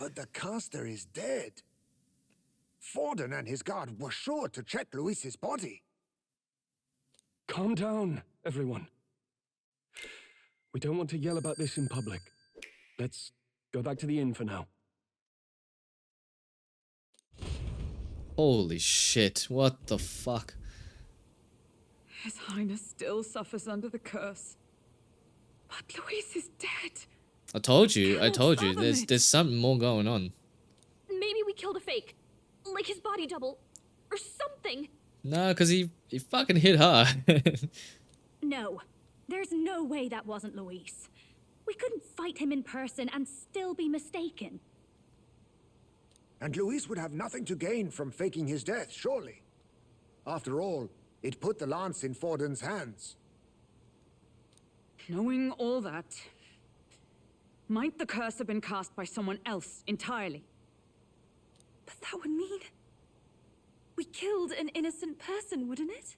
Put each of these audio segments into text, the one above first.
But the caster is dead. Forden and his guard were sure to check Luis's body. Calm down, everyone. We don't want to yell about this in public. Let's go back to the inn for now. Holy shit, what the fuck? His Highness still suffers under the curse. But Luis is dead. I told you, fathom there's something more going on. Maybe we killed a fake. Like his body double. Or something. No, because he fucking hit her. No. There's no way that wasn't Luis. We couldn't fight him in person and still be mistaken. And Luis would have nothing to gain from faking his death, surely. After all, it put the lance in Forden's hands. Knowing all that, might the curse have been cast by someone else entirely? But that would mean we killed an innocent person, wouldn't it?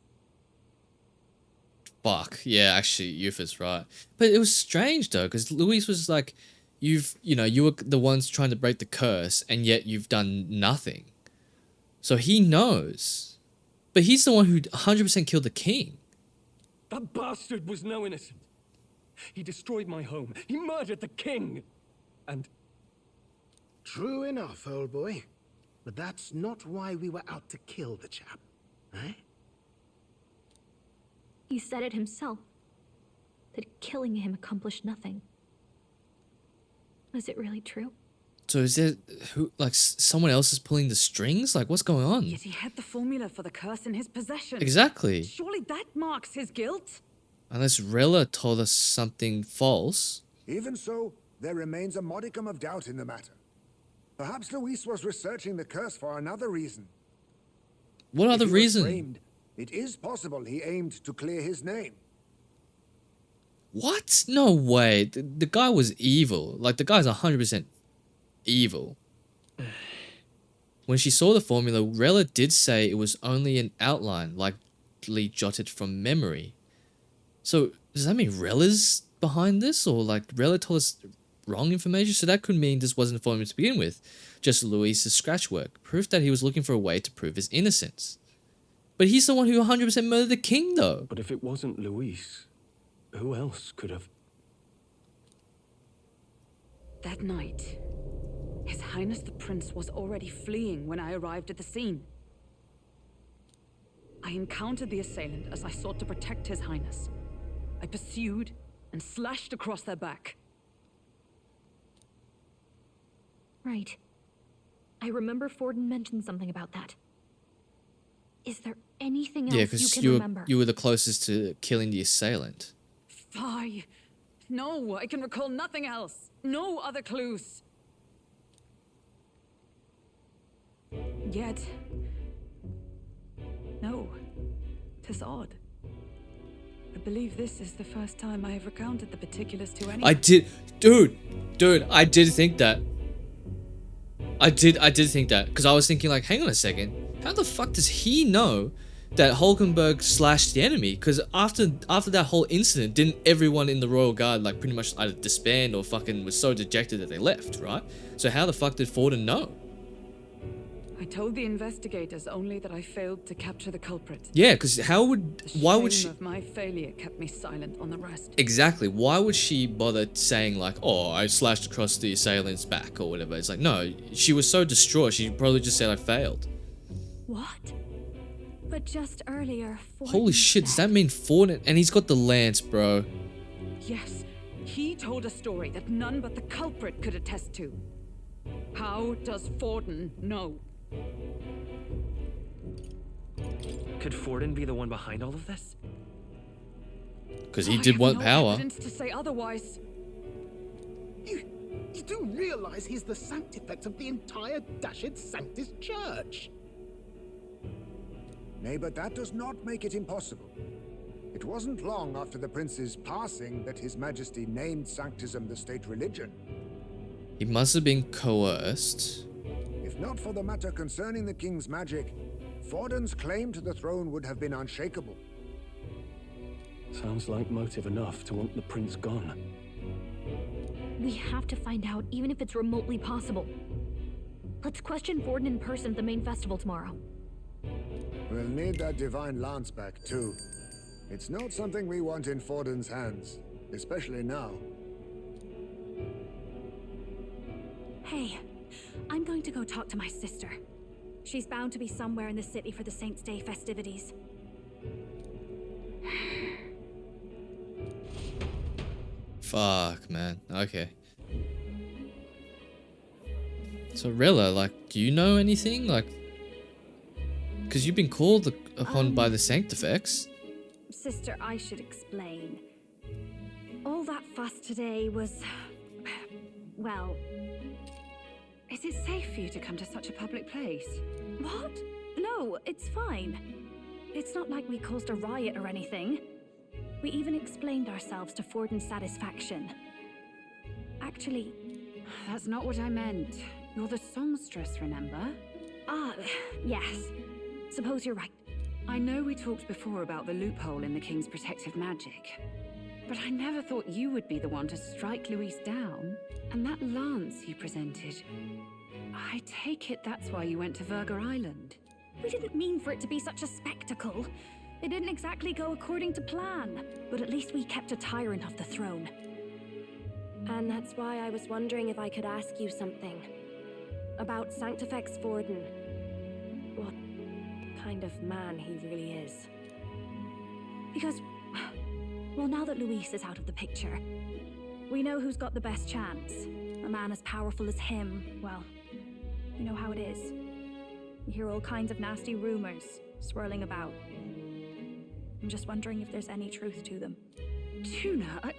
Fuck, yeah, actually, Yufa's right. But it was strange though, because Luis was like, you were the ones trying to break the curse, and yet you've done nothing. So he knows. But he's the one who 100% killed the king. That bastard was no innocent. He destroyed my home. He murdered the king. And... True enough, old boy. But that's not why we were out to kill the chap, eh? He said it himself. That killing him accomplished nothing. Was it really true? So is it someone else is pulling the strings? Like, what's going on? Yet he had the formula for the curse in his possession. Exactly. Surely that marks his guilt? Unless Rella told us something false. Even so, there remains a modicum of doubt in the matter. Perhaps Luis was researching the curse for another reason. What other If he was reason? framed, it is possible he aimed to clear his name. What? No way. The guy was evil. Like, the guy's 100% evil. When she saw the formula, Rella did say it was only an outline, likely jotted from memory. So, does that mean Rella's behind this? Or, like, Rella told us wrong information? So that could mean this wasn't a formula to begin with. Just Luis's scratch work. Proof that he was looking for a way to prove his innocence. But he's the one who 100% murdered the king, though. But if it wasn't Luis, who else could have... That night, His Highness the Prince was already fleeing when I arrived at the scene. I encountered the assailant as I sought to protect His Highness. I pursued and slashed across their back. Right. I remember Forden mentioned something about that. Is there anything else Yeah, you because can remember? you were the closest to killing the assailant. Fie! No, I can recall nothing else. No other clues. Yet... no. 'Tis odd. I believe this is the first time I have recounted the particulars to anyone. I did... Dude, I did think that. I did think that. Because I was thinking, like, hang on a second. How the fuck does he know that Hulkenberg slashed the enemy? Because after that whole incident, didn't everyone in the Royal Guard, like, pretty much either disband or fucking was so dejected that they left, right? So how the fuck did Forden know? I told the investigators only that I failed to capture the culprit. Yeah, because why would she... The shame of my failure kept me silent on the rest. Exactly. Why would she bother saying, like, oh, I slashed across the assailant's back or whatever? It's like, no, she was so distraught, she probably just said I failed. What? But just earlier, Forden Holy shit, does said... that mean Forden? And he's got the lance, bro. Yes, he told a story that none but the culprit could attest to. How does Forden know? Could Forden be the one behind all of this? Because he I did have want no power. evidence to say otherwise. You do realize he's the sanctifex of the entire Dashed Sanctus Church. Nay, but that does not make it impossible. It wasn't long after the prince's passing that His Majesty named Sanctism the state religion. He must have been coerced. If not for the matter concerning the king's magic, Forden's claim to the throne would have been unshakable. Sounds like motive enough to want the prince gone. We have to find out, even if it's remotely possible. Let's question Forden in person at the main festival tomorrow. We'll need that divine lance back, too. It's not something we want in Forden's hands, especially now. Hey, I'm going to go talk to my sister. She's bound to be somewhere in the city for the Saints' Day festivities. Fuck, man. Okay. So Rella, like, do you know anything? Like, because you've been called upon by the Sanctifex. Sister, I should explain. All that fuss today was... well... Is it safe for you to come to such a public place? What? No, it's fine. It's not like we caused a riot or anything. We even explained ourselves to Forden's satisfaction. Actually... That's not what I meant. You're the songstress, remember? Ah, yes. Suppose you're right. I know we talked before about the loophole in the King's protective magic, but I never thought you would be the one to strike Luis down. And that lance you presented, I take it that's why you went to Virga Island. We didn't mean for it to be such a spectacle. It didn't exactly go according to plan, but at least we kept a tyrant off the throne. And that's why I was wondering if I could ask you something. About Sanctifex Forden. What kind of man he really is. Because, well, now that Luis is out of the picture, we know who's got the best chance. A man as powerful as him, well, you know how it is. You hear all kinds of nasty rumors swirling about. I'm just wondering if there's any truth to them. Tuna,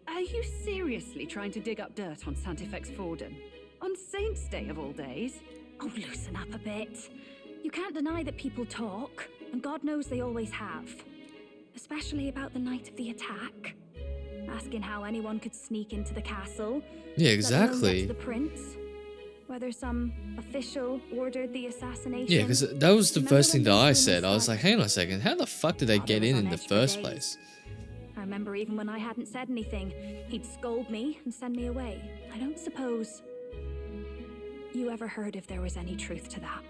are you seriously trying to dig up dirt on Sanctifex Forden? On Saints' Day of all days? Oh, loosen up a bit. You can't deny that people talk, and God knows they always have. Especially about the night of the attack. Asking how anyone could sneak into the castle. Yeah, let alone get exactly. to the prince. Whether some official ordered the assassination. Yeah, because that was the Remember first thing when that I these said. I was rumors like, hang on a second, how the fuck did they Father get was in on the edge for first days. place? I remember even when I hadn't said anything, he'd scold me and send me away. I don't suppose you ever heard if there was any truth to that.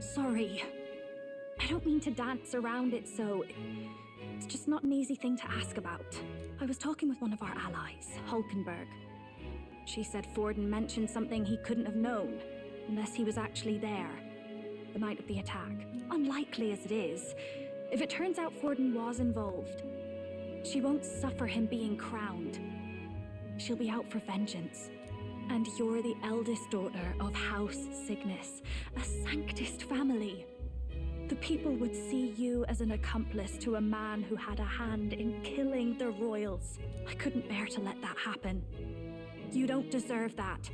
Sorry. I don't mean to dance around it, so it's just not an easy thing to ask about. I was talking with one of our allies, Hulkenberg. She said Forden mentioned something he couldn't have known, unless he was actually there, the night of the attack. Unlikely as it is, if it turns out Forden was involved, she won't suffer him being crowned. She'll be out for vengeance. And you're the eldest daughter of House Cygnus, a Sanctist family. The people would see you as an accomplice to a man who had a hand in killing the royals. I couldn't bear to let that happen. You don't deserve that.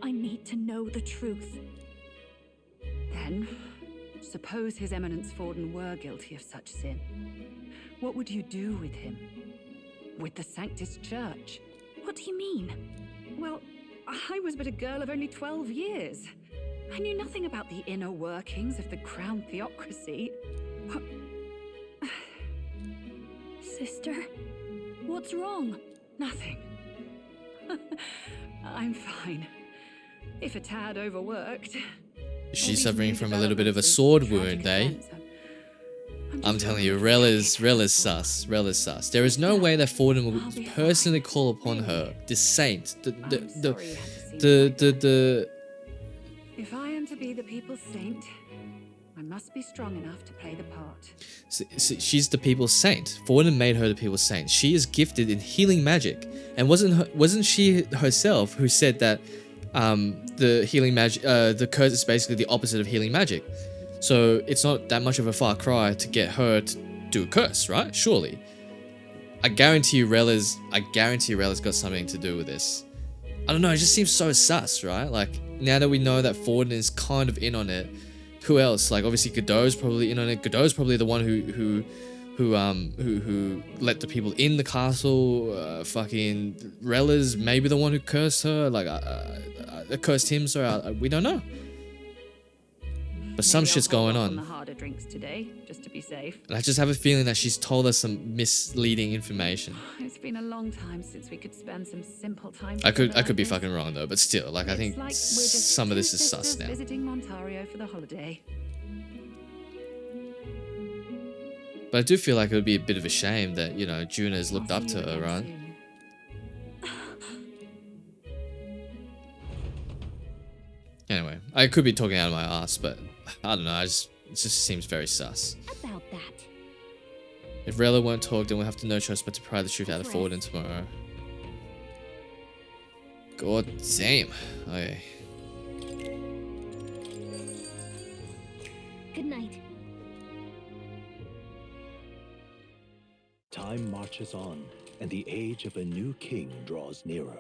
I need to know the truth. Then, suppose His Eminence Forden were guilty of such sin. What would you do with him? With the Sanctist Church? What do you mean? Well, I was but a girl of only 12 years. I knew nothing about the inner workings of the crown theocracy. What? Sister, what's wrong? Nothing. I'm fine. If a tad overworked. She's suffering from a little bit of a sword wound, eh? I'm telling you, Rella's sus. Rella's sus. There is no way that Forden will personally call upon her, the saint, the If I am to be the people's saint, I must be strong enough to play the part. She's the people's saint. Forden made her the people's saint. She is gifted in healing magic, and wasn't she herself who said that the healing magic, the curse is basically the opposite of healing magic. So it's not that much of a far cry to get her to do a curse, right? Surely. I guarantee you Rella's got something to do with this. I don't know, it just seems so sus, right? Like, now that we know that Forden is kind of in on it, who else? Like, obviously Godot's probably in on it. Godot's probably the one who let the people in the castle. Fucking Rella's maybe the one who cursed her. Like, cursed him, sorry. We don't know. But some shit's going on. The harder drinks today, just to be safe. And I just have a feeling that she's told us some misleading information. It's been a long time since we could spend some simple time I together could like be this. fucking wrong though, but still, like I It's think like we're just some of two this is sus sisters now. visiting Montario for the holiday. But I do feel like it would be a bit of a shame that, you know, Juna's looked I'll up see to you her, again right? soon. Anyway, I could be talking out of my ass, but I don't know, it just seems very sus. About that. If Rayla won't talk, then we'll have to no choice but to pry the truth out of Chris. Forden tomorrow. God damn. Okay. Good night. Time marches on, and the age of a new king draws nearer.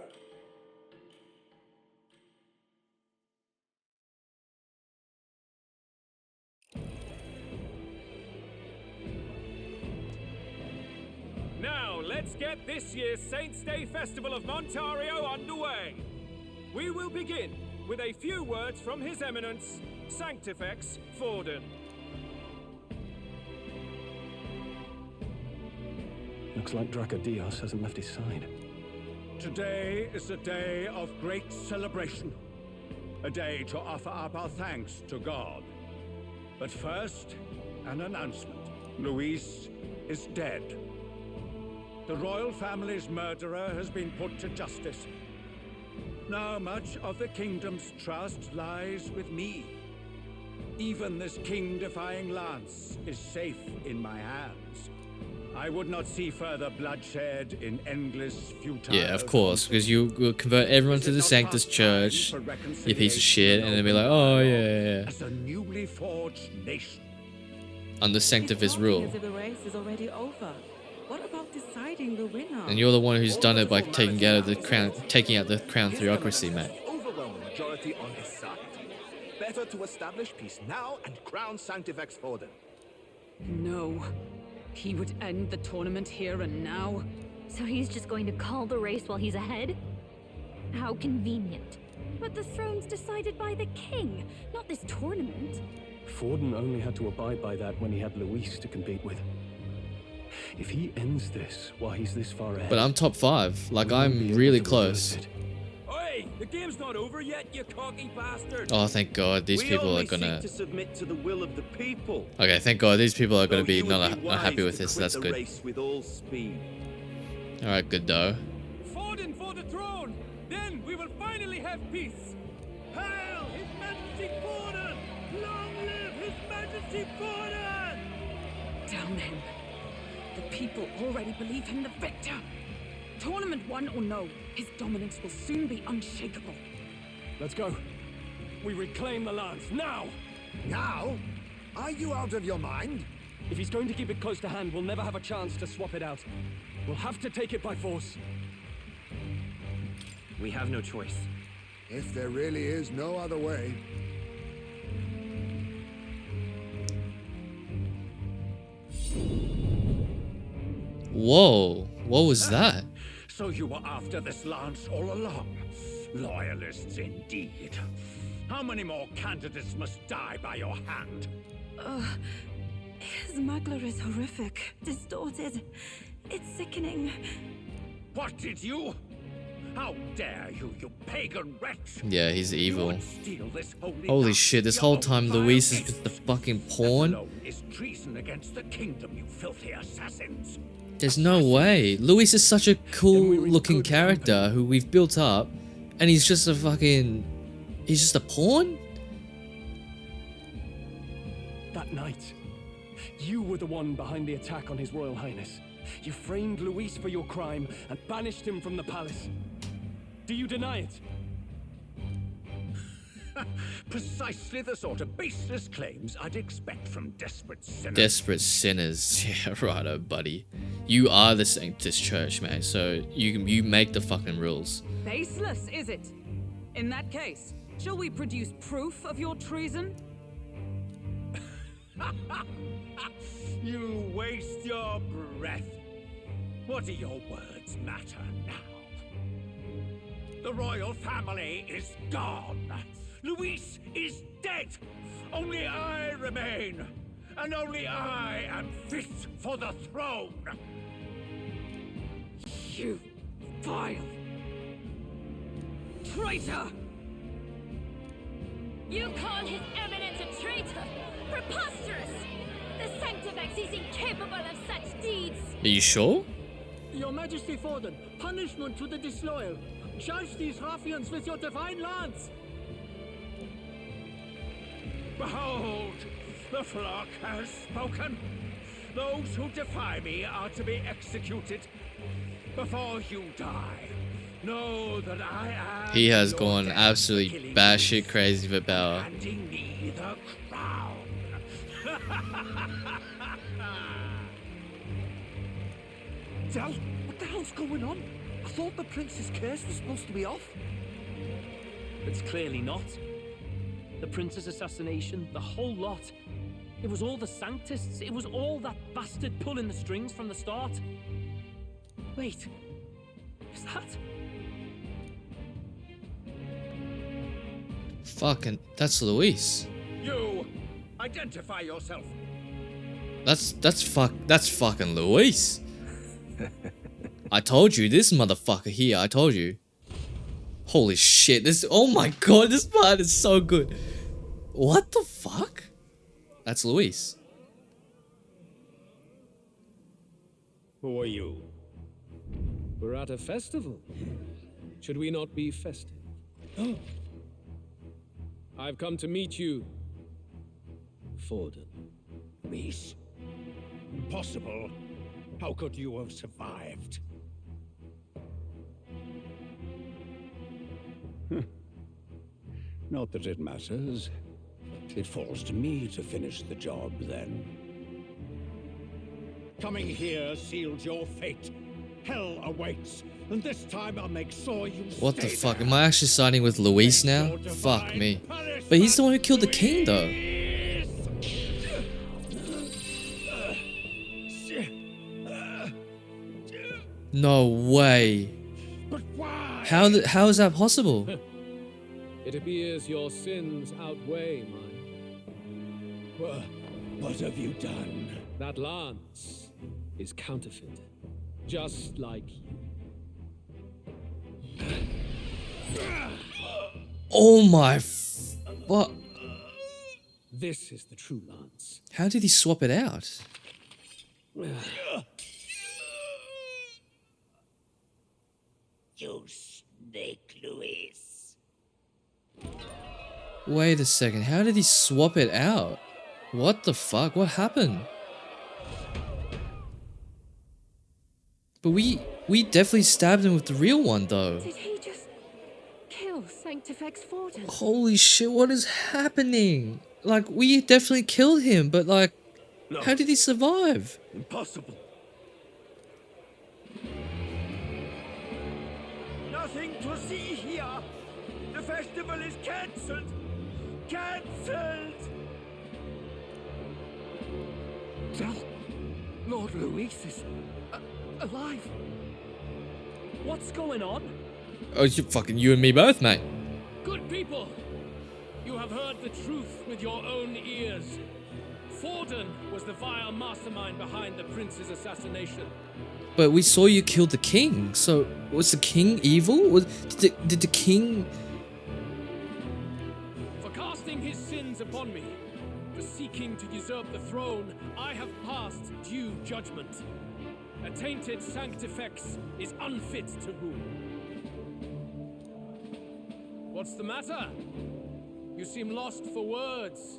Now, let's get this year's Saints' Day Festival of Montario underway. We will begin with a few words from His Eminence, Sanctifex Forden. Looks like Dracodios hasn't left his side. Today is a day of great celebration. A day to offer up our thanks to God. But first, an announcement. Luis is dead. The royal family's murderer has been put to justice. Now much of the kingdom's trust lies with me. Even this king-defying lance is safe in my hands. I would not see further bloodshed in endless futile... Yeah, of course, because you will convert everyone to the Sanctus Church, you piece of shit, and they'll be like, oh yeah. As a newly forged nation. Under Sanctifus rule. As if the race is already over. What about deciding the winner? And you're the one who's done it by taking out the crown theocracy, mate. Overwhelming majority on his side. Better to establish peace now and crown Sanctifex Forden. No. He would end the tournament here and now. So he's just going to call the race while he's ahead? How convenient. But the throne's decided by the king, not this tournament. Forden only had to abide by that when he had Luis to compete with. If he ends this while he's this far ahead... But I'm top 5. Like, we won't be I'm able really to close. reverse it. Hey, the game's not over yet, you cocky bastard! Oh, thank God, these people are gonna... to submit to the will of the people. Okay, thank God, these people are gonna Though be you would not happy wise with to this, quit that's the good. race with all speed. Alright, good though. Forden for the throne! Then we will finally have peace! Hail His Majesty Forden! Long live His Majesty Forden! Damn him. The people already believe him the victor. Tournament won or no, his dominance will soon be unshakable. Let's go. We reclaim the lance, now! Now? Are you out of your mind? If he's going to keep it close to hand, we'll never have a chance to swap it out. We'll have to take it by force. We have no choice. If there really is no other way. Whoa, what was that? So you were after this lance all along? Loyalists indeed. How many more candidates must die by your hand? His Magler is horrific, distorted. It's sickening. What did you? How dare you, you pagan wretch! Yeah, he's You evil. would steal this holy Holy lance shit, this for whole your time vile Luis is gains. just the fucking That pawn? alone is treason against the kingdom, you filthy assassins. There's no way. Luis is such a cool looking character who we've built up, and he's just a fucking... He's just a pawn? That night, you were the one behind the attack on His Royal Highness. You framed Luis for your crime and banished him from the palace. Do you deny it? Precisely the sort of baseless claims I'd expect from desperate sinners. Desperate sinners. Yeah, righto, buddy. You are the Sanctus Church, man, so you make the fucking rules. Baseless, is it? In that case, shall we produce proof of your treason? You waste your breath. What do your words matter now? The royal family is gone. Luis is dead. Only I remain. and only I am fit for the throne. You vile traitor! You call His Eminence a traitor? Preposterous! The Sanctifex is incapable of such deeds! Are you sure? Your Majesty Forden, punishment to the disloyal. Judge these ruffians with your divine lance! Behold, the flock has spoken. Those who defy me are to be executed. Before you die, know that I am. He has your gone death, absolutely killing batshit crazy for power. handing me the crown. Del, what the hell's going on? I thought the prince's curse was supposed to be off. It's clearly not. The prince's assassination, the whole lot. It was all the Sanctists. It was all that bastard pulling the strings from the start. Wait, is that? Fucking, that's Luis. You identify yourself. That's fucking Luis. I told you, this motherfucker here, I told you. Holy shit, oh my god, this part is so good. What the fuck? That's Luis. Who are you? We're at a festival. Should we not be festive? Oh. I've come to meet you, Forden. Reese. Impossible. How could you have survived? Not that it matters. It falls to me to finish the job, then. Coming here sealed your fate. Hell awaits, and this time I'll make sure you What the stay fuck? there. Am I actually siding with Luis now? Fuck me. But he's the one who killed the king, though. No way. But why? How is that possible? It appears your sins outweigh mine. What have you done? That lance is counterfeit, just like you. Oh my what? This is the true lance. How did he swap it out? You snake, Luis. Wait a second, how did he swap it out? What the fuck? What happened? But we definitely stabbed him with the real one, though. Did he just kill Sanctifex Forden? Holy shit, what is happening? Like, we definitely killed him, but like, No. how did he survive? Impossible. Nothing to see here. The festival is cancelled. Cancelled. Del, Lord Luis is alive. What's going on? Oh, you and me both, mate. Good people, you have heard the truth with your own ears. Forden was the vile mastermind behind the prince's assassination. But we saw you kill the king, so was the king evil? Did the king... For casting his sins upon me, for seeking to usurp the throne, I have passed due judgment. A tainted Sanctifex is unfit to rule. What's the matter? You seem lost for words.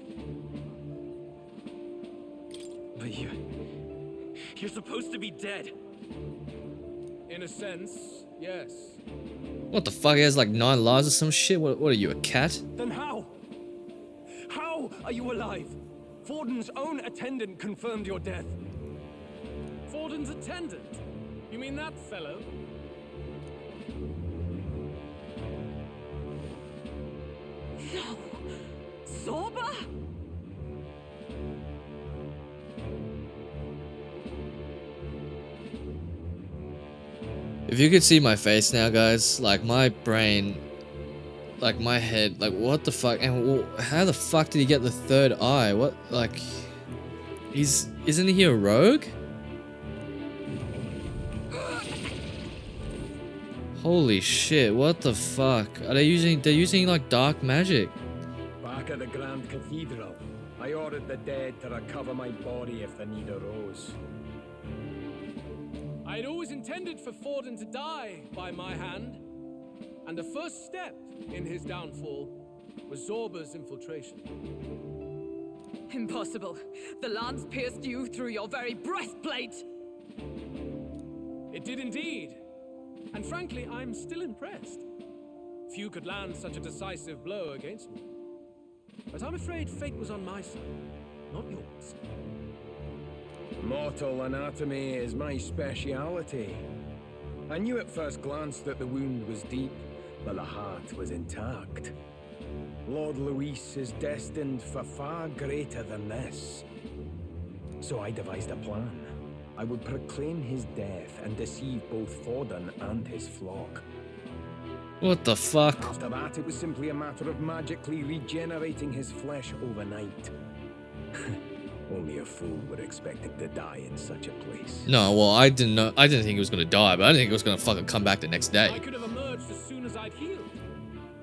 But you're supposed to be dead. In a sense, yes. What the fuck, he has like 9 lives or some shit? What are you, a cat? Then how? How are you alive? Forden's own attendant confirmed your death. Forden's attendant? You mean that fellow? No! Zorba? If you could see my face now, guys, like my brain, like my head, like what the fuck, and how the fuck did he get the third eye? What, like, Isn't he a rogue? Holy shit, what the fuck? Are they using like dark magic? Back at the Grand Cathedral, I ordered the dead to recover my body if the need arose. I had always intended for Forden to die by my hand, and the first step in his downfall was Zorba's infiltration. Impossible. The lance pierced you through your very breastplate. It did indeed. And frankly, I'm still impressed. Few could land such a decisive blow against me. But I'm afraid fate was on my side, not yours. Mortal anatomy is my speciality. I knew at first glance that the wound was deep, but the heart was intact. Lord Luis is destined for far greater than this. So I devised a plan. I would proclaim his death and deceive both Forden and his flock. What the fuck? After that, it was simply a matter of magically regenerating his flesh overnight. Only a fool would expect him to die in such a place. No, well, I didn't think he was gonna die, but I didn't think he was gonna fucking come back the next day. I could have emerged as soon as I'd healed.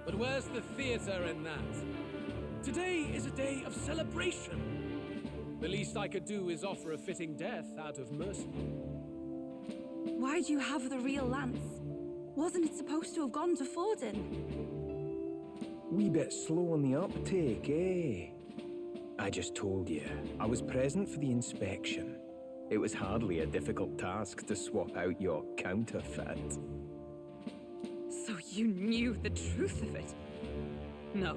But where's the theater in that? Today is a day of celebration. The least I could do is offer a fitting death out of mercy. Why do you have the real lance? Wasn't it supposed to have gone to Forden? Wee bit slow on the uptake, eh? I just told you, I was present for the inspection. It was hardly a difficult task to swap out your counterfeit. So you knew the truth of it? No.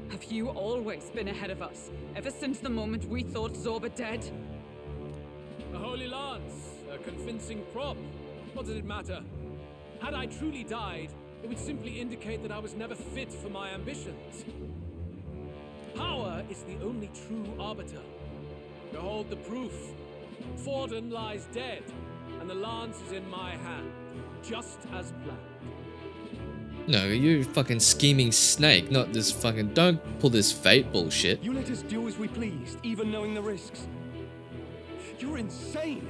Have you always been ahead of us, ever since the moment we thought Zorba dead? A holy lance, a convincing prop. What did it matter? Had I truly died, it would simply indicate that I was never fit for my ambitions. Power is the only true arbiter. Behold the proof. Forden lies dead, and the lance is in my hand, just as planned. No, you're a fucking scheming snake, not this fucking... Don't pull this fate bullshit. You let us do as we pleased, even knowing the risks. You're insane!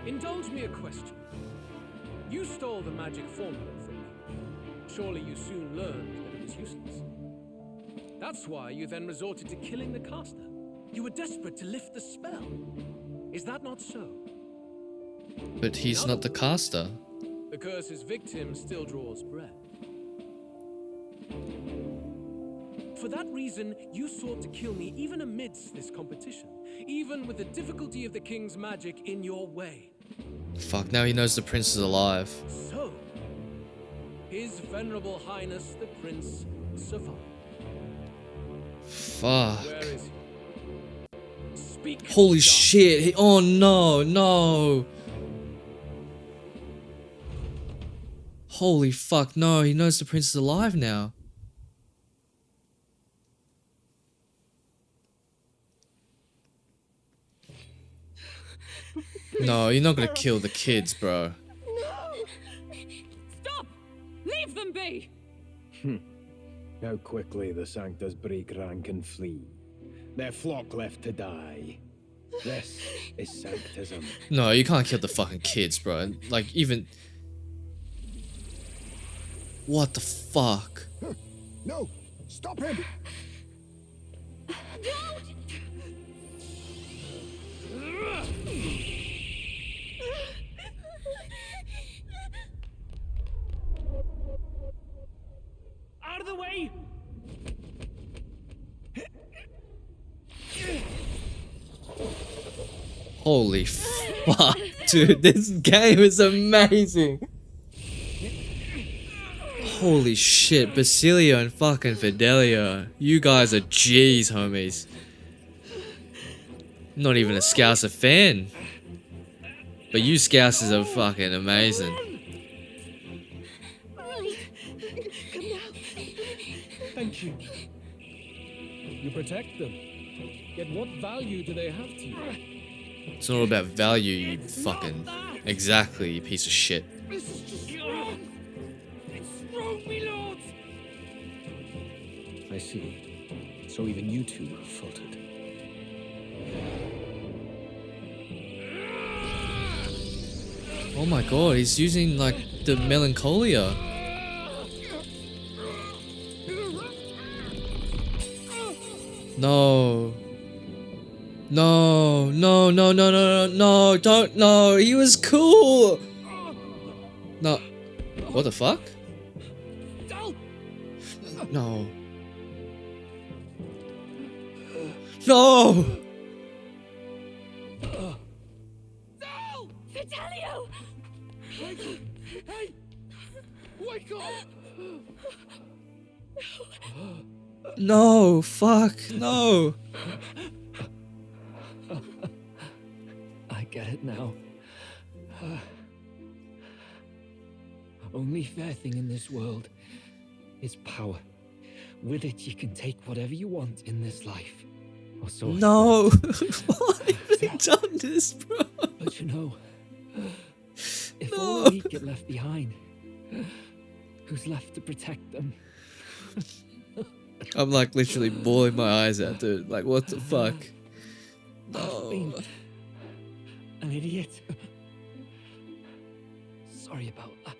Indulge me a question. You stole the magic formula from me. Surely you soon learned that it was useless. That's why you then resorted to killing the caster. You were desperate to lift the spell. Is that not so? But he's not the caster. The curse's victim still draws breath. For that reason, you sought to kill me even amidst this competition, even with the difficulty of the king's magic in your way. Fuck, now he knows the prince is alive. So, His Venerable Highness the Prince survived. Fuck. Where is he? Speak. Holy shit. Oh no, no. Holy fuck, no. He knows the prince is alive now. No, you're not gonna kill the kids, bro. Stop! Leave them be! How quickly the Sanctus break rank and flee. Their flock left to die. This is Sanctism. No, you can't kill the fucking kids, bro. Like, even... What the fuck? No! Stop him! Out of the way! Holy fuck, dude. This game is amazing. Holy shit, Basilio and fucking Fidelio. You guys are G's, homies. Not even a Scouser fan. But you Scousers are fucking amazing. Thank you. You protect them. Yet what value do they have to you? It's not all about value, you fucking... Exactly, you piece of shit. This is just wrong! It's wrong, my lords! I see. So even you two have faltered. Oh my god, he's using like the melancholia. No. No, no, no, no, no, no, don't, no, he was cool. No. What the fuck? No. No! Vitelio! Hey! Wake up! No, fuck, no. I get it now. Only fair thing in this world is power. With it, you can take whatever you want in this life. Or so No! Why have they done this, bro? But you know, if all we get left behind, who's left to protect them? I'm like literally bawling my eyes out, dude. Like, what the fuck? I've been an idiot. Sorry about that.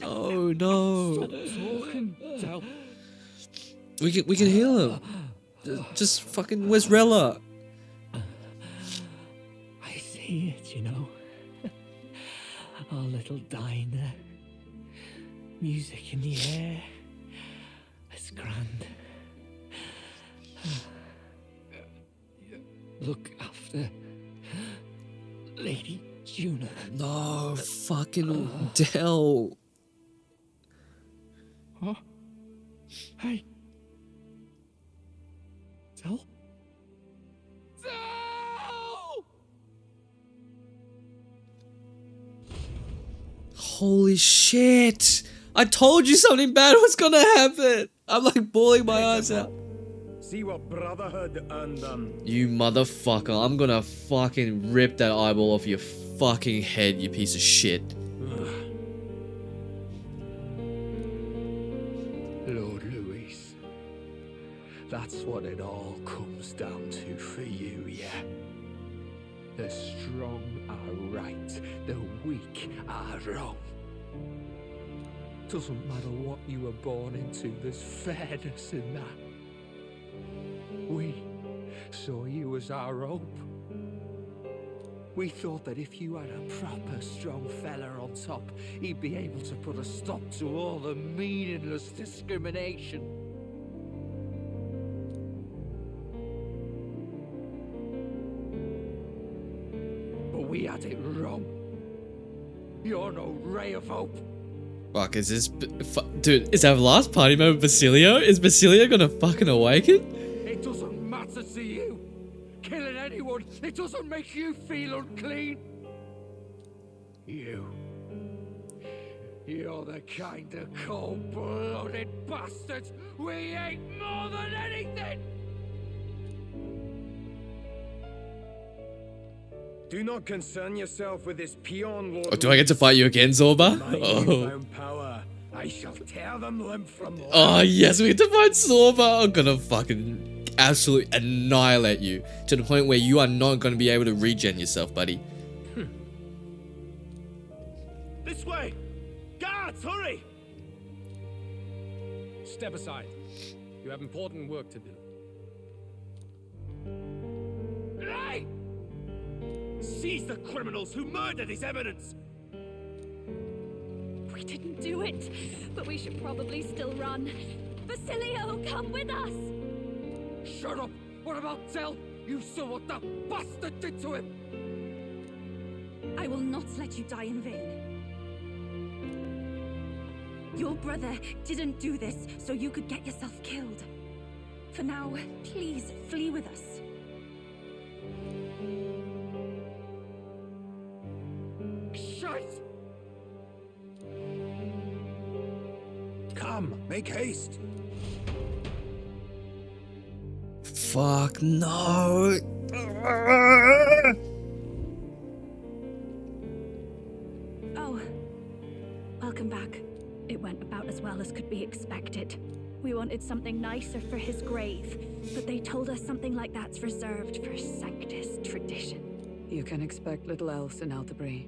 Oh no! Stop talking, Del. We can heal him. Just fucking, where's Rella? I see it, you know. Our little diner. Music in the air. It's grand. Look after Lady Juna. No, fucking Del. Huh? Hey. Del? Holy shit! I told you something bad was gonna happen! I'm like bawling my eyes out. See what Brotherhood and You motherfucker, I'm gonna fucking rip that eyeball off your fucking head, you piece of shit. Lord Louis. That's what it all comes down to for you, yeah? The strong are right, the weak are wrong. Doesn't matter what you were born into, there's fairness in that. We saw you as our hope. We thought that if you had a proper strong fella on top, he'd be able to put a stop to all the meaningless discrimination. But we had it wrong. You're no ray of hope. Fuck, is this... Dude, is our last party member Basilio? Is Basilio gonna fucking awaken? It doesn't matter to you. Killing anyone, it doesn't make you feel unclean. You're the kind of cold-blooded bastards we hate more than anything. Do not concern yourself with this peon, Lord. Oh, do I get to fight you again, Zorba? My newfound power, I shall tear them limb from limb. Oh, yes, we get to fight Zorba. I'm gonna fucking absolutely annihilate you to the point where you are not gonna be able to regen yourself, buddy. This way! Guards, hurry! Step aside. You have important work to do. Hey! Seize the criminals who murdered His Eminence! We didn't do it, but we should probably still run. Basilio, come with us! Shut up! What about Del? You saw what that bastard did to him! I will not let you die in vain. Your brother didn't do this so you could get yourself killed. For now, please flee with us. Shite! Come, make haste. Fuck, no. Oh, welcome back. It went about as well as could be expected. We wanted something nicer for his grave, but they told us something like that's reserved for Sanctus tradition. You can expect little else in Altabri.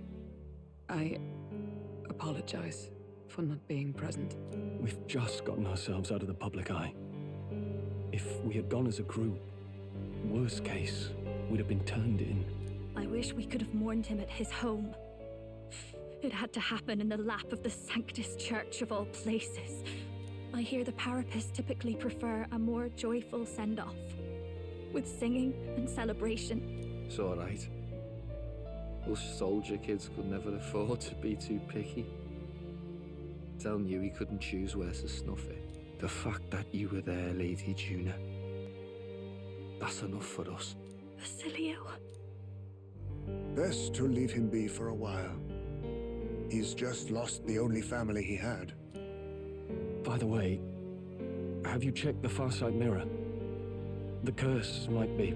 I apologize for not being present. We've just gotten ourselves out of the public eye. If we had gone as a group, worst case, we'd have been turned in. I wish we could have mourned him at his home. It had to happen in the lap of the Sanctus Church of all places. I hear the Parapists typically prefer a more joyful send-off, with singing and celebration. It's alright. Us soldier kids could never afford to be too picky. Tell you he couldn't choose where to snuff it. The fact that you were there, Lady Juna, that's enough for us. Basilio. Best to leave him be for a while. He's just lost the only family he had. By the way, have you checked the far side mirror? The curse might be...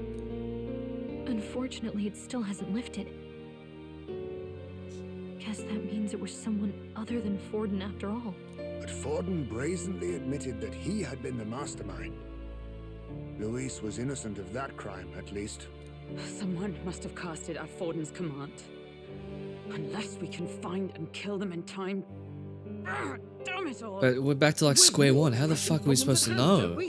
Unfortunately, it still hasn't lifted. Guess that means it was someone other than Forden after all. But Forden brazenly admitted that he had been the mastermind. Luis was innocent of that crime, at least. Someone must have cast it at Forden's command. Unless we can find and kill them in time. Damn it all! But we're back to like square one. How the fuck are we supposed to know?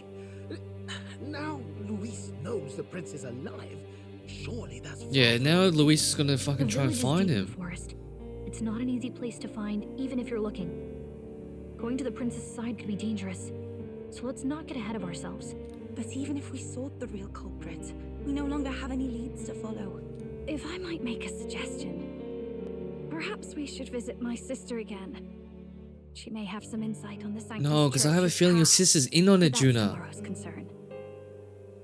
Now Luis knows the prince is alive. Surely that's... Yeah, now Luis is gonna fucking try and find him. Forest. It's not an easy place to find, even if you're looking. Going to the prince's side could be dangerous. So let's not get ahead of ourselves. But even if we sought the real culprit, we no longer have any leads to follow. If I might make a suggestion, perhaps we should visit my sister again. She may have some insight on the Sanctus No, because I have a feeling your sister's in on it, Juna. Tomorrow's concern.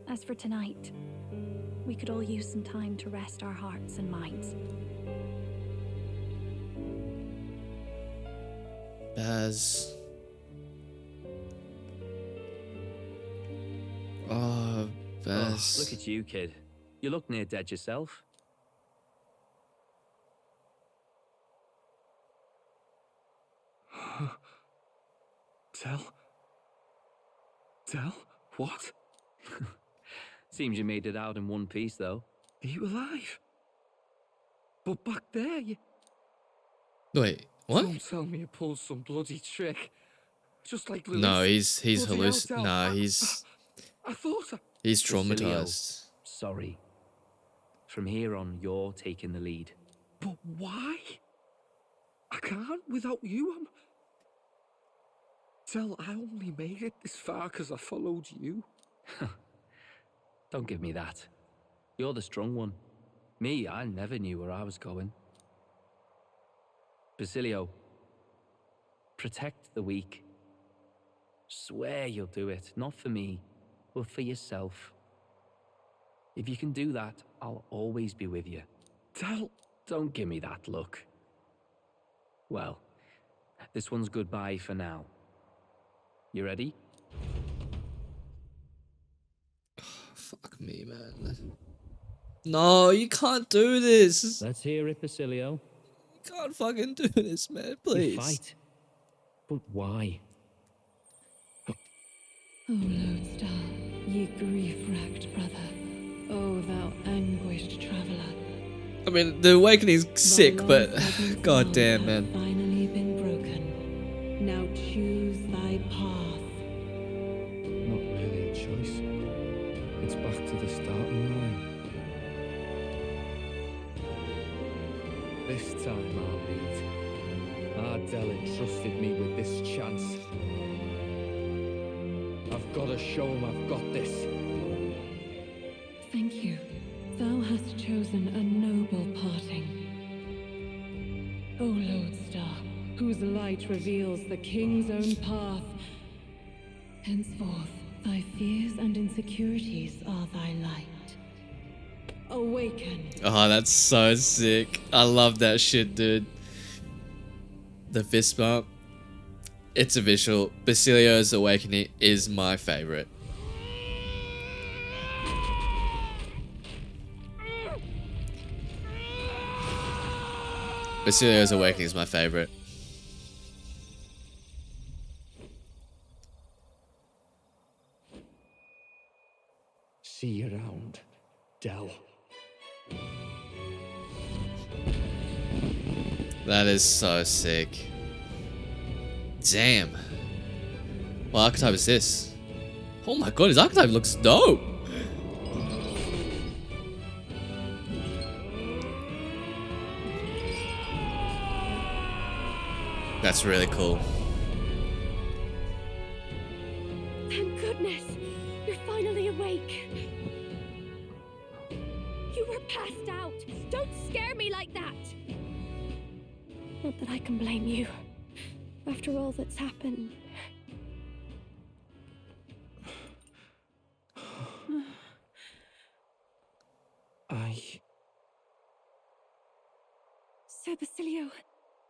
As for tonight, we could all use some time to rest our hearts and minds. Baz. Oh, Baz. Oh, look at you, kid. You look near dead yourself. Tell? What? Seems you made it out in one piece, though. Are you alive? But back there, you... Wait, what? Don't tell me you pulled some bloody trick. Just like Luis. No, he's Bloody hallucinating. hell, Nah, he's I thought... he's Basilio, traumatized. sorry. From here on, you're taking the lead. But why? I can't without you. Tell, I only made it this far because I followed you. Don't give me that. You're the strong one. Me, I never knew where I was going. Basilio, protect the weak. Swear you'll do it, not for me, but for yourself. If you can do that, I'll always be with you. Don't give me that look. Well, this one's goodbye for now. You ready? Fuck me, man. No, you can't do this. Let's hear it, Basilio. You can't fucking do this, man. Please. You fight. But why? O Lodestar, ye grief-racked brother, O thou anguished traveler. I mean, the awakening's sick, but goddamn, man. Finally been broken. Now choose thy path. Not really a choice. It's back to the starting line. This time I'll lead. Ardell entrusted me with this chance. I've got to show him I've got this. Thank you. Thou hast chosen a noble parting. O Lodestar, whose light reveals the king's own path. Henceforth, thy fears and insecurities are thy light. Awaken. Oh, that's so sick. I love that shit, dude. The fist bump. It's a visual. Basilio's awakening is my favorite. Basilio's awakening is my favorite. See you around, Dell. That is so sick. Damn. What archetype is this? Oh my god, his archetype looks dope. That's really cool. Thank goodness! You're finally awake! You were passed out! Don't scare me like that! Not that I can blame you. After all that's happened. Sir Basilio,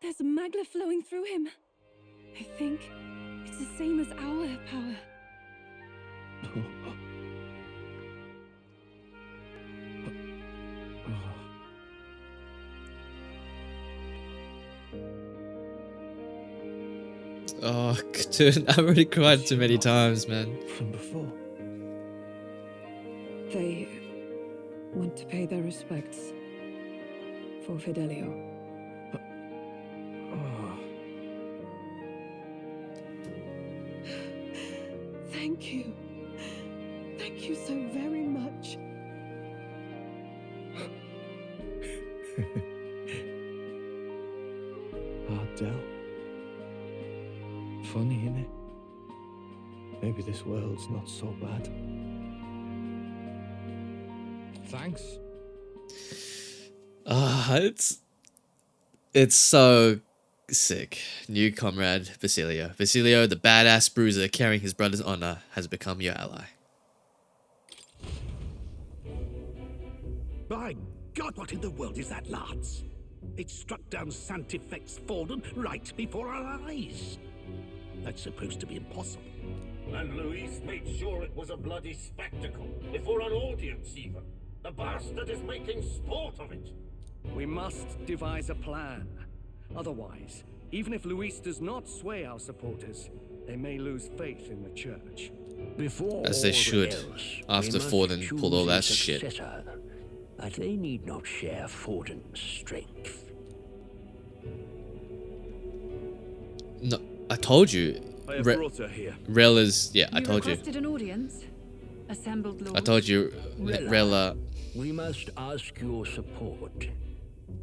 there's magla flowing through him. I think it's the same as our power. Oh, dude, I've already cried too many times, man. From before. They want to pay their respects for Fidelio. Thank you. Thank you so very much. Ardell. Funny, innit? Maybe this world's not so bad. Thanks. It's so sick. New comrade, Basilio. Basilio, the badass bruiser carrying his brother's honor, has become your ally. By God, what in the world is that, Lance? It struck down Santifex Forden right before our eyes. That's supposed to be impossible. And Luis made sure it was a bloody spectacle, before an audience even. The bastard is making sport of it. We must devise a plan. Otherwise, even if Luis does not sway our supporters, they may lose faith in the church. Before As they should, after Forden pulled all that shit. But they need not share Forden's strength. No, I told you. I have brought her here. Rella's, yeah, I told you. requested an audience. Assembled lords. I told you, Rella. We must ask your support.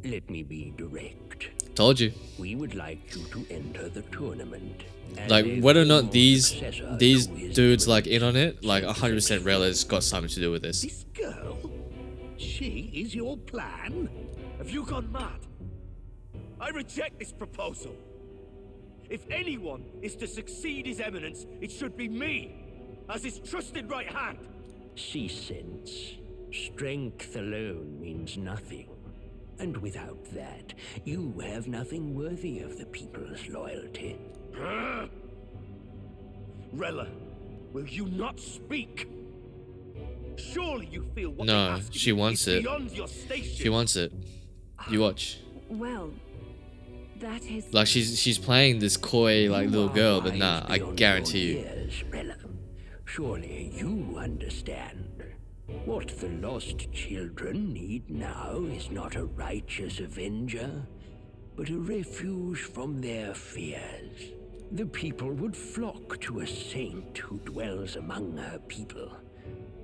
Let me be direct. Told you. We would like you to enter the tournament. Like, whether or not these dudes like in on it, like 100% Rella's got something to do with this. This girl? She is your plan? Have you gone mad? I reject this proposal. If anyone is to succeed His Eminence, it should be me, as his trusted right hand. She sense. Strength alone means nothing. And without that, you have nothing worthy of the people's loyalty. Rella, will you not speak? Surely you feel what No, they ask she you wants is it. beyond your station. She wants it. You watch. Well, that is... Like, she's playing this coy, like, little girl, but nah, I guarantee you. Years, Rella. Surely you understand. What the lost children need now is not a righteous avenger, but a refuge from their fears. The people would flock to a saint who dwells among her people.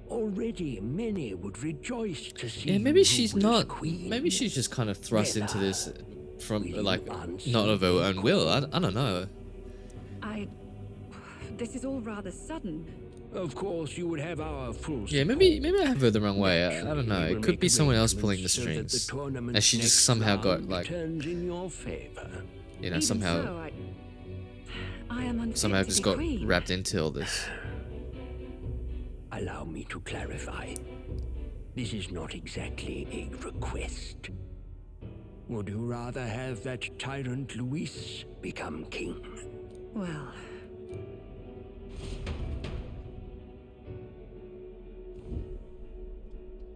Already many would rejoice to see Yeah, maybe you she's rule as not. queen. Maybe she's just kind of thrust into this from, like, not of her own will. I don't know. This is all rather sudden. Of course, you would have our full Yeah, maybe I have her the wrong way. I don't know. It could be someone else pulling the strings, and she just somehow got like, turns in your favor. you know, Even somehow so, I am unfit somehow to just be got queen. wrapped into all this. Allow me to clarify. This is not exactly a request. Would you rather have that tyrant Luis become king? Well...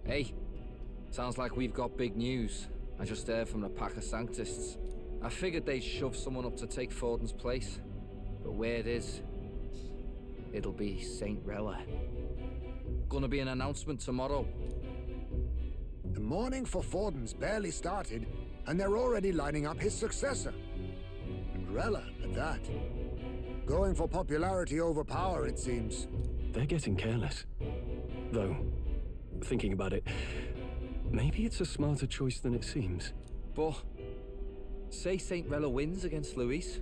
Hey, sounds like we've got big news. I just heard from the pack of Sanctists. I figured they'd shove someone up to take Forden's place. But where it is, it'll be Saint Rella. Gonna be an announcement tomorrow. The mourning for Forden's barely started, and they're already lining up his successor. And Rella, at that. Going for popularity over power, it seems. They're getting careless. Though, thinking about it, maybe it's a smarter choice than it seems. But say Saint Rella wins against Louise,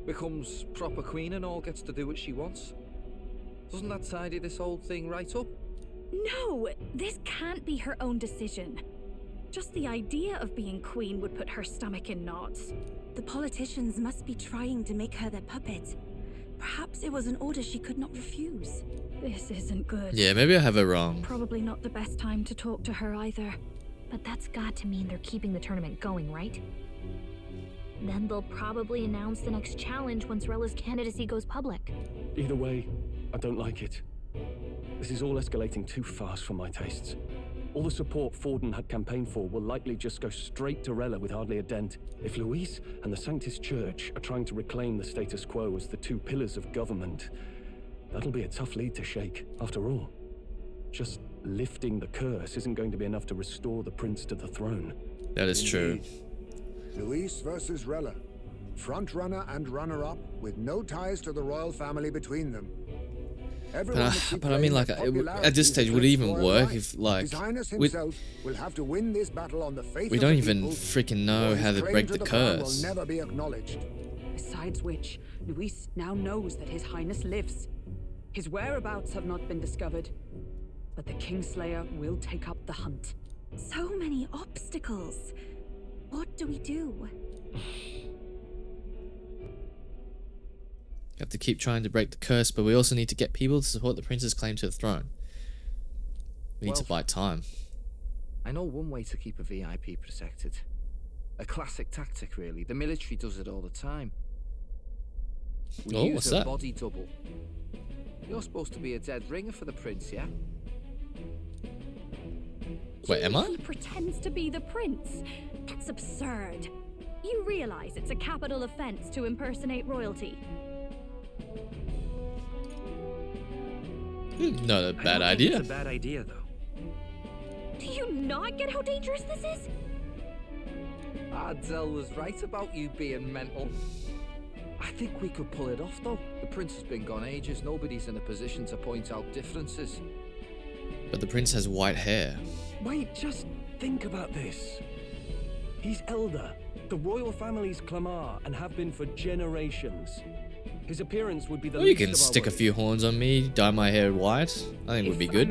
becomes proper queen and all, gets to do what she wants. Doesn't that tidy this whole thing right up? No, this can't be her own decision. Just the idea of being queen would put her stomach in knots. The politicians must be trying to make her their puppet. Perhaps it was an order she could not refuse. This isn't good. Yeah, maybe I have it wrong. Probably not the best time to talk to her either. But that's got to mean they're keeping the tournament going, right? Then they'll probably announce the next challenge once Rella's candidacy goes public. Either way, I don't like it. This is all escalating too fast for my tastes. All the support Forden had campaigned for will likely just go straight to Rella with hardly a dent. If Louise and the Sanctus Church are trying to reclaim the status quo as the two pillars of government, that'll be a tough lead to shake. After all, just lifting the curse isn't going to be enough to restore the prince to the throne. That is true. Louise versus Rella. Front runner and runner-up with no ties to the royal family between them. But I mean, like, at this stage, would it even work if, like, His Highness himself will have to win this battle on the faith we of don't the even people, freaking know or how his to claim break to the the crown curse. will never be acknowledged. Besides which, Luis now knows that His Highness lives. His whereabouts have not been discovered, but the Kingslayer will take up the hunt. So many obstacles. What do we do? We have to keep trying to break the curse, but we also need to get people to support the prince's claim to the throne. We need to buy time. I know one way to keep a VIP protected. A classic tactic, really. The military does it all the time. We use what's a that? body double. You're supposed to be a dead ringer for the prince, yeah? Wait, am I? He pretends to be the prince. That's absurd. You realize it's a capital offense to impersonate royalty. Not a bad idea. It's a bad idea, though. Do you not get how dangerous this is? Adzel was right about you being mental. I think we could pull it off, though. The prince has been gone ages. Nobody's in a position to point out differences. But the prince has white hair. Wait, just think about this. He's elder, the royal family's Clamar, and have been for generations. His appearance would be the Well, you least can of our stick a worries. few horns on me, dye my hair white. I think it would be good.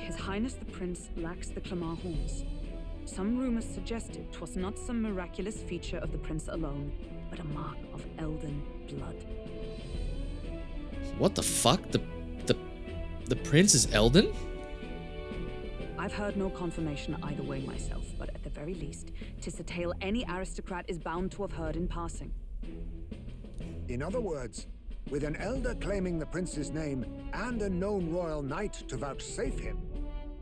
His Highness the Prince lacks the Clamar horns. Some rumors suggested 'twas not some miraculous feature of the prince alone, but a mark of Elden blood. What the fuck? The prince is Elden? I've heard no confirmation either way myself, but at the very least, 'tis a tale any aristocrat is bound to have heard in passing. In other words, with an elder claiming the prince's name and a known royal knight to vouchsafe him,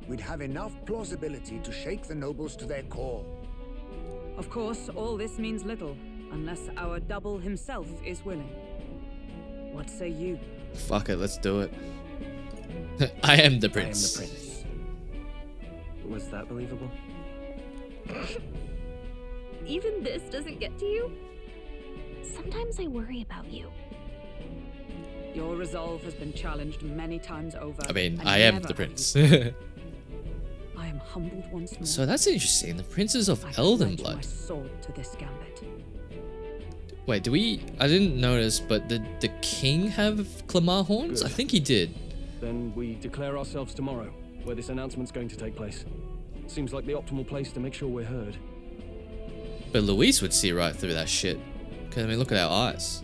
we'd have enough plausibility to shake the nobles to their core. Of course, all this means little, unless our double himself is willing. What say you? Fuck it, let's do it. I am the prince. I am the prince. Was that believable? Even this doesn't get to you? Sometimes I worry about you. Your resolve has been challenged many times over. I mean, and I am never the have prince. you- I am humbled once more. So that's interesting. The prince is of I Elden pledge my blood. sword to this gambit. Wait, do we? I didn't notice, but did the king have Clamar horns? Good. I think he did. Then we declare ourselves tomorrow, where this announcement's going to take place. Seems like the optimal place to make sure we're heard. But Luis would see right through that shit. Cause I mean, look at our eyes.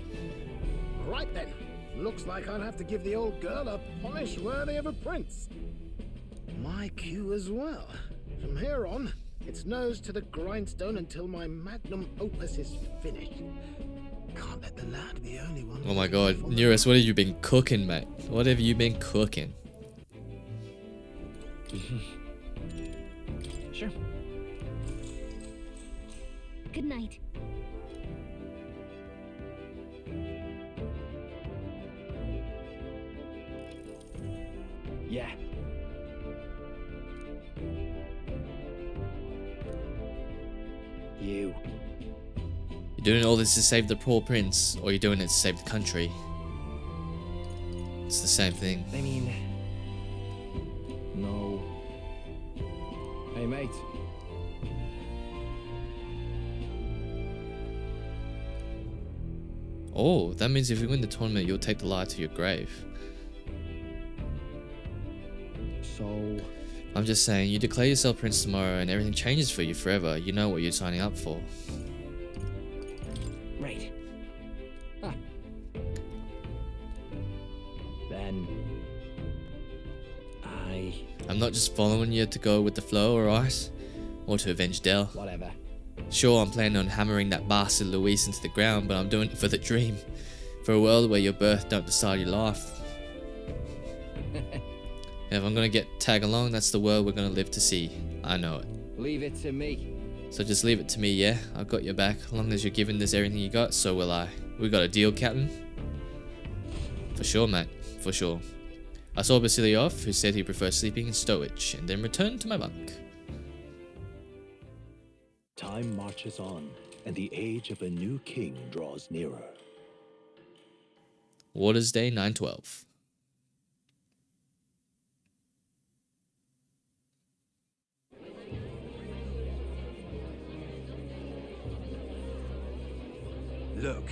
Right then. Looks like I'll have to give the old girl a polish worthy of a prince. My cue as well. From here on, it's nose to the grindstone until my magnum opus is finished. Can't let the lad be the only one. Oh my god, Neurus, what have you been cooking, mate? What have you been cooking? Sure. Good night. Yeah. You. You're doing all this to save the poor prince, or you're doing it to save the country. It's the same thing. I mean... No. Hey, mate. Oh, that means if you win the tournament, you'll take the lie to your grave. So... I'm just saying, you declare yourself prince tomorrow and everything changes for you forever. You know what you're signing up for. Right. Ah. Then... I'm not just following you to go with the flow, alright? Or to avenge Del. Whatever. Sure, I'm planning on hammering that bastard Luis into the ground, but I'm doing it for the dream. For a world where your birth don't decide your life. If I'm gonna tag along, that's the world we're gonna live to see. I know it. Leave it to me. So just leave it to me, yeah? I've got your back. As long as you're giving this everything you got, so will I. We got a deal, Captain? For sure, mate. For sure. I saw Basilio off, who said he prefers sleeping in stowage, and then returned to my bunk. Time marches on, and the age of a new king draws nearer. Waters Day 9/12. Look,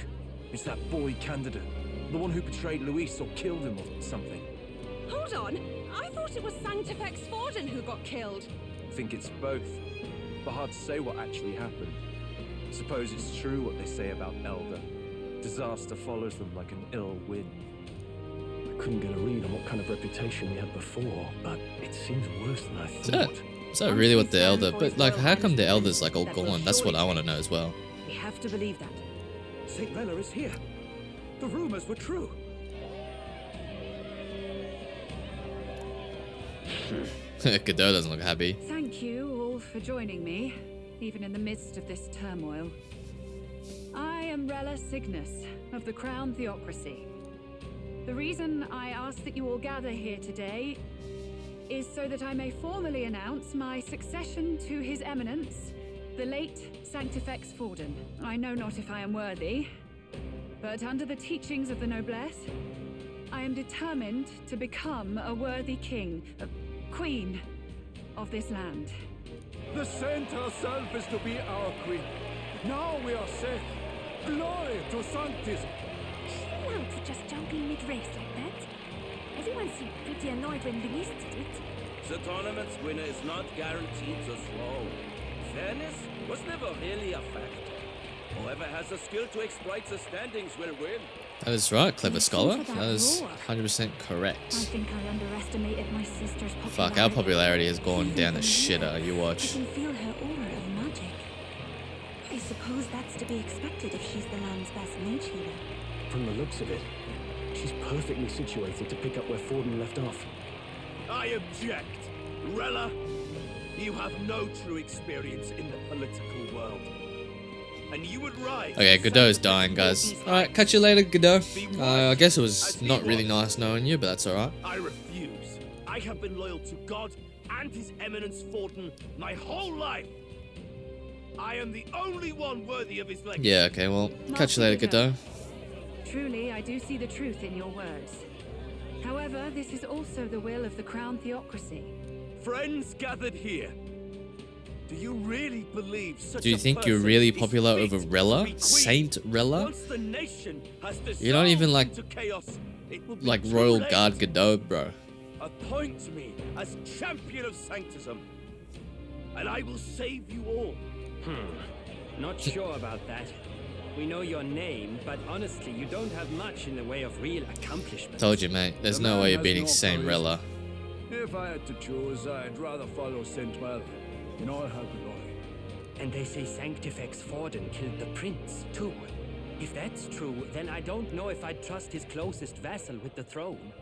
it's that boy candidate. The one who betrayed Luis or killed him or something. Hold on! I thought it was Sanctifex Forden who got killed. I think it's both. But hard to say what actually happened. Suppose it's true what they say about Elder. Disaster follows them like an ill wind. I couldn't get a read on what kind of reputation we had before, but it seems worse than I thought. Is that really what the Elder... But, like, how come the Elder's, like, all gone? That's what I want to know as well. We have to believe that. St. Rella is here. The rumors were true. Godot doesn't look happy. Thank you all for joining me, even in the midst of this turmoil. I am Rella Cygnus, of the Crown Theocracy. The reason I ask that you all gather here today is so that I may formally announce my succession to His Eminence, the late Sanctifex Forden. I know not if I am worthy, but under the teachings of the noblesse, I am determined to become a worthy king, a queen of this land. The saint herself is to be our queen. Now we are safe. Glory to Sanctism. Chill out for just jumping mid-race like that. Everyone seemed pretty annoyed when Luis did it. The tournament's winner is not guaranteed to throw. Fairness was never really a fact. Whoever has the skill to exploit the standings will win. That is right, clever scholar. That is 100% correct. I think I underestimated my sister's popularity. Fuck, our popularity has gone down the shitter, you I watch. can feel her aura of magic. I suppose that's to be expected if she's the land's best mage healer. From the looks of it, she's perfectly situated to pick up where Forden left off. I object. Rella, you have no true experience in the political world. And you would rise. Okay, Godot's dying, guys. Alright, catch you later, Godot. I guess it was not really nice knowing you, but that's alright. I refuse. I have been loyal to God and His Eminence Forden my whole life. I am the only one worthy of his legacy. Yeah, okay, well, catch you later, Godot. Truly, I do see the truth in your words. However, this is also the will of the Crown Theocracy. Friends gathered here. Do you really believe such Do you think you're really popular over Rella? Saint Rella? You're not even like Royal Guard Godot, bro. Appoint me as champion of Sanctism, and I will save you all. Not sure about that. We know your name, but honestly, you don't have much in the way of real accomplishment. Told you, mate. There's no way you're beating Saint Rella. If I had to choose, I'd rather follow Saint Rella in all her glory. And they say Sanctifex Forden killed the prince, too. If that's true, then I don't know if I'd trust his closest vassal with the throne.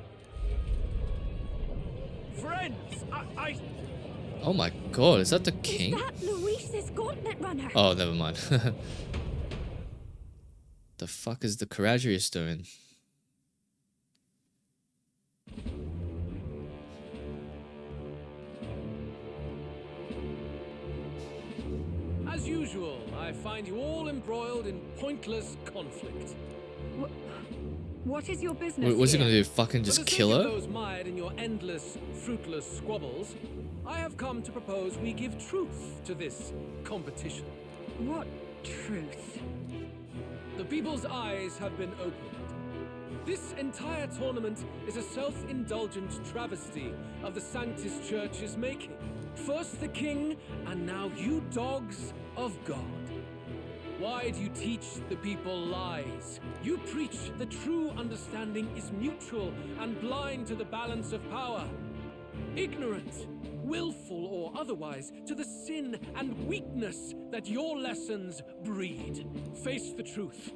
Friends, I... Oh my god, is that the king? Is that Luis's gauntlet runner? Oh, never mind. The fuck is the Caradrius doing? As usual, I find you all embroiled in pointless conflict. What is your business? What's he here? gonna do? Fucking just kill her? For those mired in your endless, fruitless squabbles, I have come to propose we give truth to this competition. What truth? The people's eyes have been opened. This entire tournament is a self-indulgent travesty of the Sanctus Church's making. First the king, and now you dogs of God. Why do you teach the people lies? You preach the true understanding is mutual and blind to the balance of power. Ignorant, willful or otherwise, to the sin and weakness that your lessons breed. Face the truth.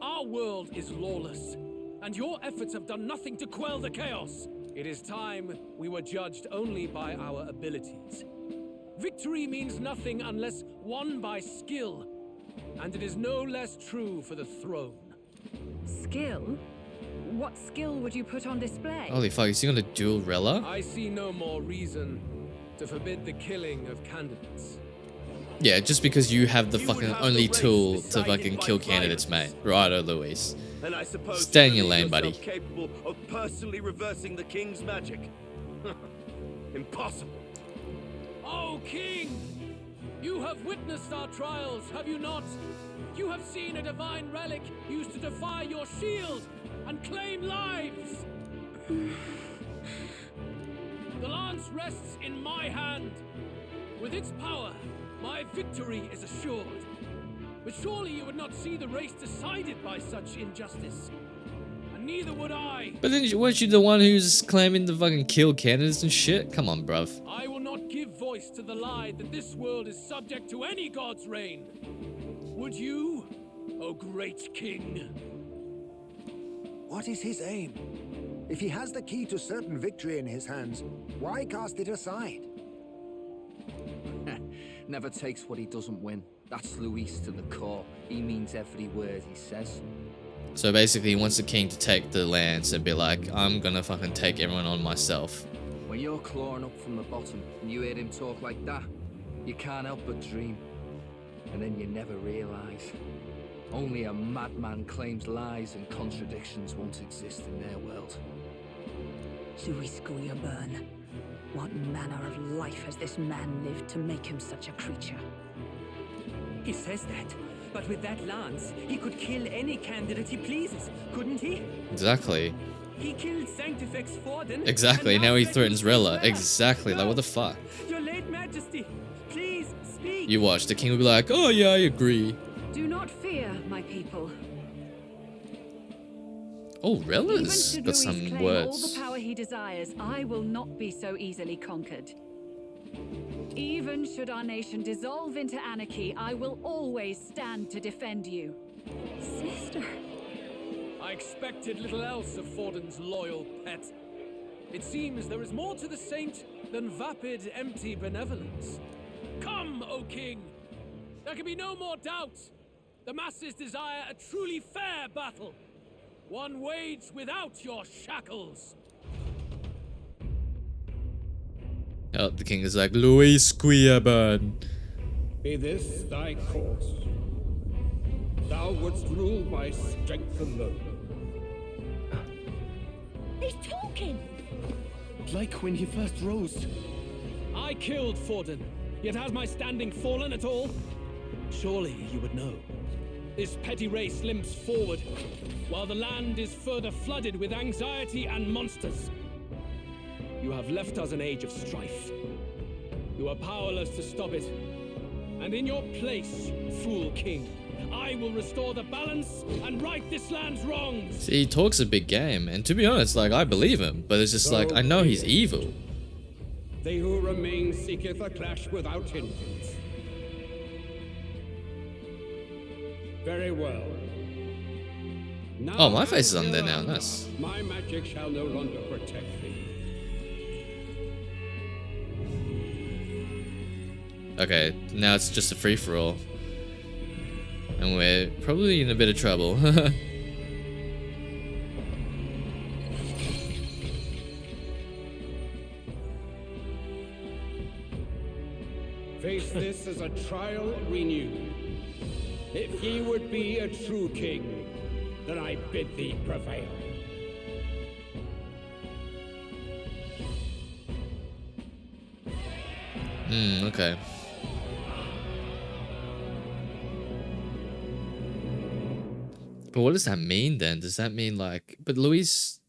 Our world is lawless, and your efforts have done nothing to quell the chaos. It is time we were judged only by our abilities. Victory means nothing unless won by skill, and it is no less true for the throne. Skill? What skill would you put on display? Holy fuck, is he gonna duel Rella? I see no more reason to forbid the killing of candidates. Yeah, just because you have the fucking only tool to fucking kill candidates, mate. Righto, Luis. And I suppose Stay in you your lane, believe buddy. yourself capable of personally reversing the king's magic. Impossible. Oh, King! You have witnessed our trials, have you not? You have seen a divine relic used to defy your shield and claim lives! The lance rests in my hand. With its power, my victory is assured. But surely you would not see the race decided by such injustice. And neither would I. But then, weren't you the one who's claiming to fucking kill candidates and shit? Come on, bruv. I will not give voice to the lie that this world is subject to any god's reign. Would you, O great king? What is his aim? If he has the key to certain victory in his hands, why cast it aside? Never takes what he doesn't win. That's Luis to the core. He means every word he says. So basically, he wants the king to take the lance and be like, I'm gonna fucking take everyone on myself. When you're clawing up from the bottom and you hear him talk like that, you can't help but dream. And then you never realize. Only a madman claims lies and contradictions won't exist in their world. Luis Guyaburn. What manner of life has this man lived to make him such a creature? He says that, but with that lance, he could kill any candidate he pleases, couldn't he? Exactly. He killed Sanctifex Forden. Exactly, now he threatens Rella. Exactly, like what the fuck? Your late majesty, please speak. You watch, the king will be like, oh yeah, I agree. Do not fear, my people. Oh, Even Rella's should got Luis some claim all words. the power he desires, I will not be so easily conquered. Even should our nation dissolve into anarchy, I will always stand to defend you. Sister. I expected little else of Forden's loyal pet. It seems there is more to the saint than vapid, empty benevolence. Come, O king! There can be no more doubt. The masses desire a truly fair battle. One waged without your shackles. Oh, the king is like, Luis Guyaburn. Be this thy course. Thou wouldst rule by strength alone. He's talking! Like when he first rose. I killed Forden, yet has my standing fallen at all? Surely you would know. This petty race limps forward, while the land is further flooded with anxiety and monsters. You have left us an age of strife. You are powerless to stop it. And in your place, fool king, I will restore the balance and right this land's wrongs. See, he talks a big game, and to be honest, like, I believe him, but it's just like, I know he's evil. They who remain seeketh a clash without hindrance. Very well. Now Oh, my face is on there now, nice. My magic shall no longer protect thee. Okay, now it's just a free-for-all. And we're probably in a bit of trouble. Face this as a trial renewed. If ye would be a true king, then I bid thee prevail. Okay. But what does that mean then? Does that mean like... But Luis...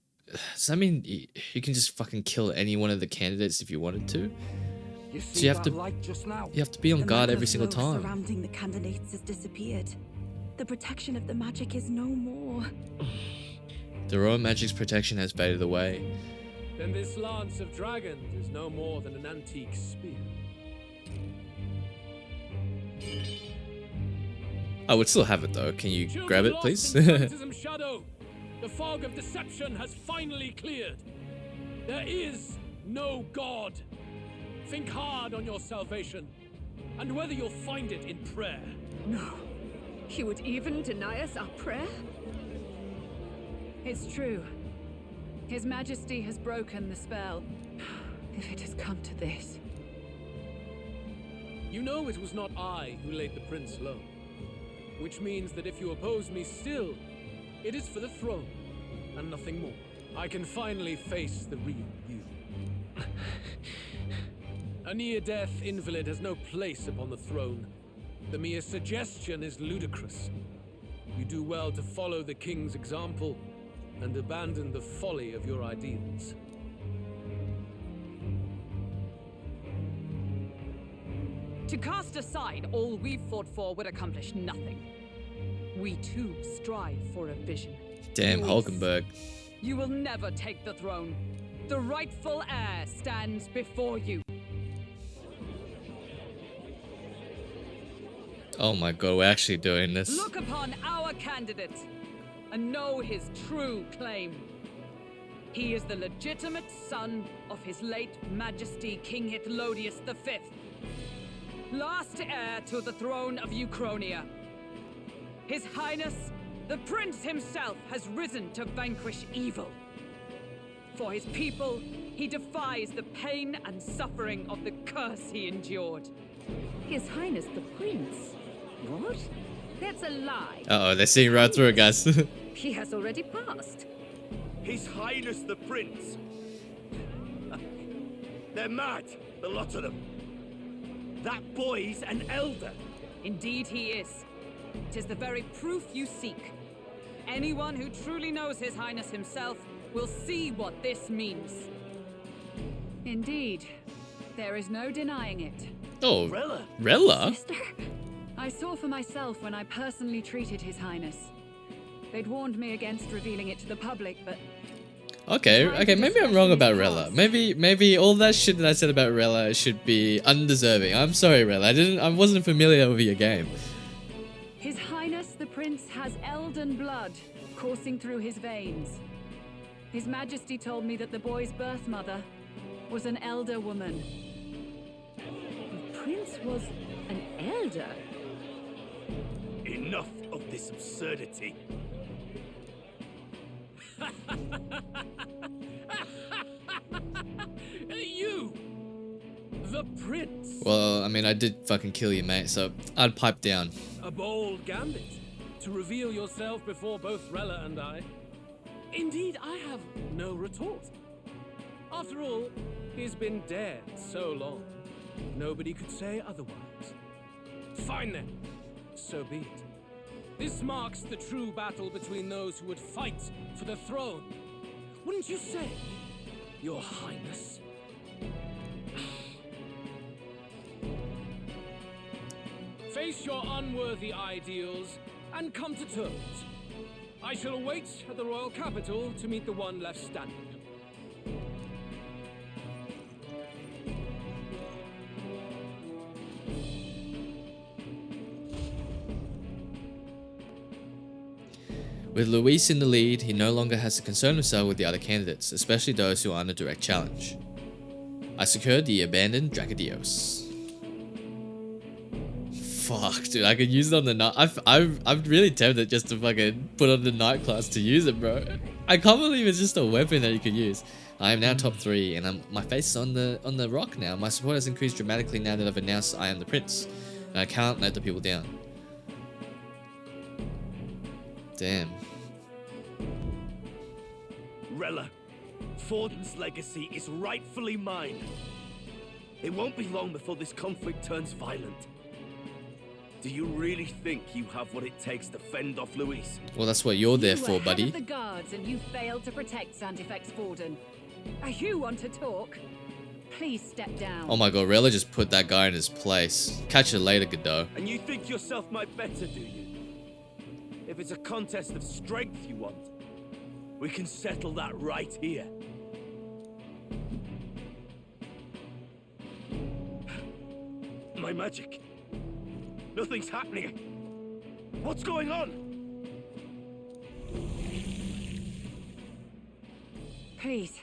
Does that mean you can just fucking kill any one of the candidates if you wanted to? So you have to... You have to be on guard every single time. Surrounding the candidates has disappeared. The protection of the magic is no more. The royal magic's protection has faded away. Then this lance of dragons is no more than an antique spear. I would still have it though. Can you grab it, please? Shadow, the fog of deception has finally cleared. There is no God. Think hard on your salvation, and whether you'll find it in prayer. No. He would even deny us our prayer? It's true. His Majesty has broken the spell. If it has come to this. You know it was not I who laid the prince low. Which means that if you oppose me still, it is for the throne, and nothing more. I can finally face the real you. A near-death invalid has no place upon the throne. The mere suggestion is ludicrous. You do well to follow the king's example and abandon the folly of your ideals. To cast aside all we've fought for would accomplish nothing. We too strive for a vision. Damn, Luis, Hulkenberg. you will never take the throne. The rightful heir stands before you. Oh my god, we're actually doing this. Look upon our candidate and know his true claim. He is the legitimate son of his late Majesty King Hithlodius V, last heir to the throne of Uchronia. His Highness, the Prince himself, has risen to vanquish evil. For his people, he defies the pain and suffering of the curse he endured. His Highness the Prince? What? That's a lie. Uh-oh, they're seeing right through it, guys. He has already passed. His Highness the Prince. They're mad, the lot of them. That boy's an elder. Indeed he is. 'Tis the very proof you seek. Anyone who truly knows His Highness himself will see what this means. Indeed. There is no denying it. Oh, Rella? Sister? I saw for myself when I personally treated His Highness. They'd warned me against revealing it to the public, but... Okay, maybe I'm wrong about Rella. Maybe all that shit that I said about Rella should be undeserving. I'm sorry, Rella. I wasn't familiar with your game. His Highness the Prince has elden blood coursing through his veins. His Majesty told me that the boy's birth mother was an elder woman. The Prince was an elder? Enough of this absurdity. You! The Prince! Well, I mean, I did fucking kill you, mate, so I'd pipe down. A bold gambit to reveal yourself before both Rella and I. Indeed, I have no retort. After all, he's been dead so long, nobody could say otherwise. Fine then, so be it. This marks the true battle between those who would fight for the throne. Wouldn't you say, Your Highness? Face your unworthy ideals and come to terms. I shall await at the royal capital to meet the one left standing. With Luis in the lead, he no longer has to concern himself with the other candidates, especially those who aren't a direct challenge. I secured the abandoned Dracadios. Fuck, dude, I could use it on the night. I'm really tempted just to fucking put on the night class to use it, bro. I can't believe it's just a weapon that you could use. I am now top 3, and my face is on the rock now. My support has increased dramatically now that I've announced I am the prince. And I can't let the people down. Damn. Rella, Forden's legacy is rightfully mine. It won't be long before this conflict turns violent. Do you really think you have what it takes to fend off Luis? Well, that's what you're there for, buddy. You were head of the guards and you failed to protect Santifex Forden. You want to talk? Please step down. Oh my god, Rella just put that guy in his place. Catch you later, Godot. And you think yourself my better, do you? If it's a contest of strength you want, we can settle that right here. My magic. Nothing's happening. What's going on? Please,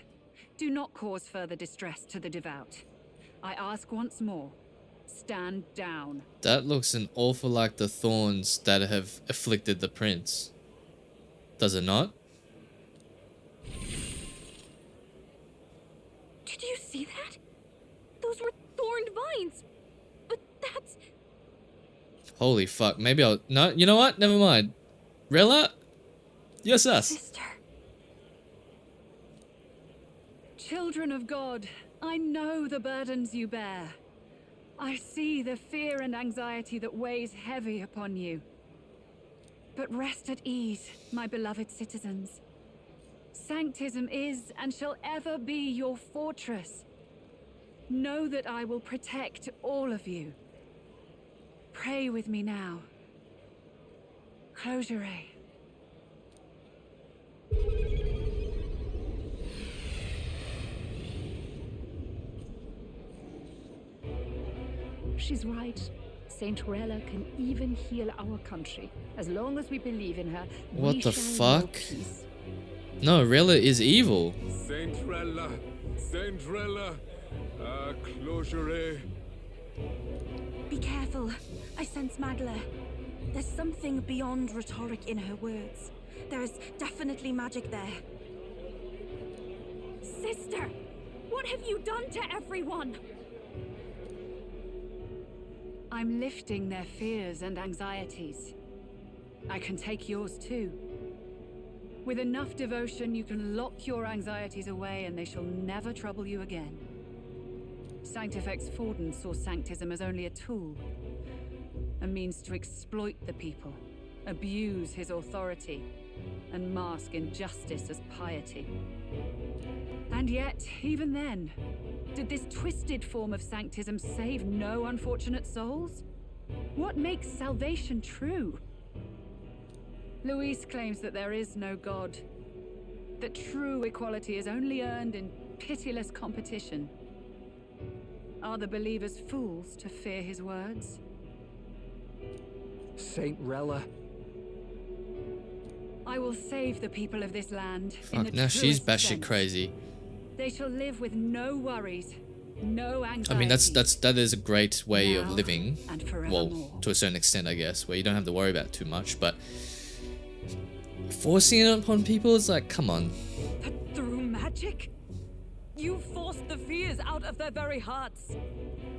do not cause further distress to the devout. I ask once more, stand down. That looks an awful like the thorns that have afflicted the prince. Does it not? Did you see that? Those were thorned vines. But that's... Holy fuck. Maybe I'll... No, you know what? Never mind. Rella? You're sus. Sister. Children of God, I know the burdens you bear. I see the fear and anxiety that weighs heavy upon you. But rest at ease, my beloved citizens. Sanctism is and shall ever be your fortress. Know that I will protect all of you. Pray with me now. Closure. She's right. Saint Rella can even heal our country. As long as we believe in her, what we the shall know fuck? peace. No, Rella is evil. Saint Rella, closure. Be careful. I sense Magla. There's something beyond rhetoric in her words. There's definitely magic there. Sister, what have you done to everyone? I'm lifting their fears and anxieties. I can take yours too. With enough devotion, you can lock your anxieties away and they shall never trouble you again. Sanctifex Forden saw Sanctism as only a tool, a means to exploit the people, abuse his authority, and mask injustice as piety. And yet, even then, did this twisted form of Sanctism save no unfortunate souls? What makes salvation true? Luis claims that there is no God, that true equality is only earned in pitiless competition. Are the believers fools to fear his words? Saint Rella. I will save the people of this land. Fuck, now she's batshit crazy. They shall live with no worries, no anxiety. I mean, that is a great way of living. And forevermore. Well, to a certain extent, I guess, where you don't have to worry about too much, but forcing it upon people is like, come on. But through magic? You forced the fears out of their very hearts.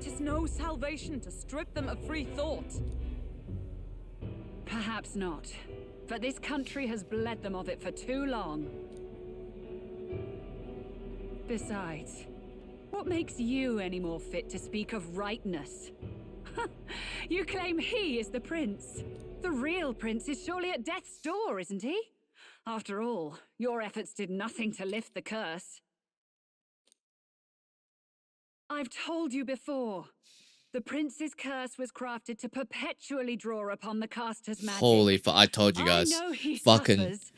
'Tis no salvation to strip them of free thought. Perhaps not, but this country has bled them of it for too long. Besides, what makes you any more fit to speak of rightness? You claim he is the prince. The real prince is surely at death's door, isn't he? After all, your efforts did nothing to lift the curse. I've told you before. The prince's curse was crafted to perpetually draw upon the caster's magic. Holy fuck, I told you guys. I know he fucking suffers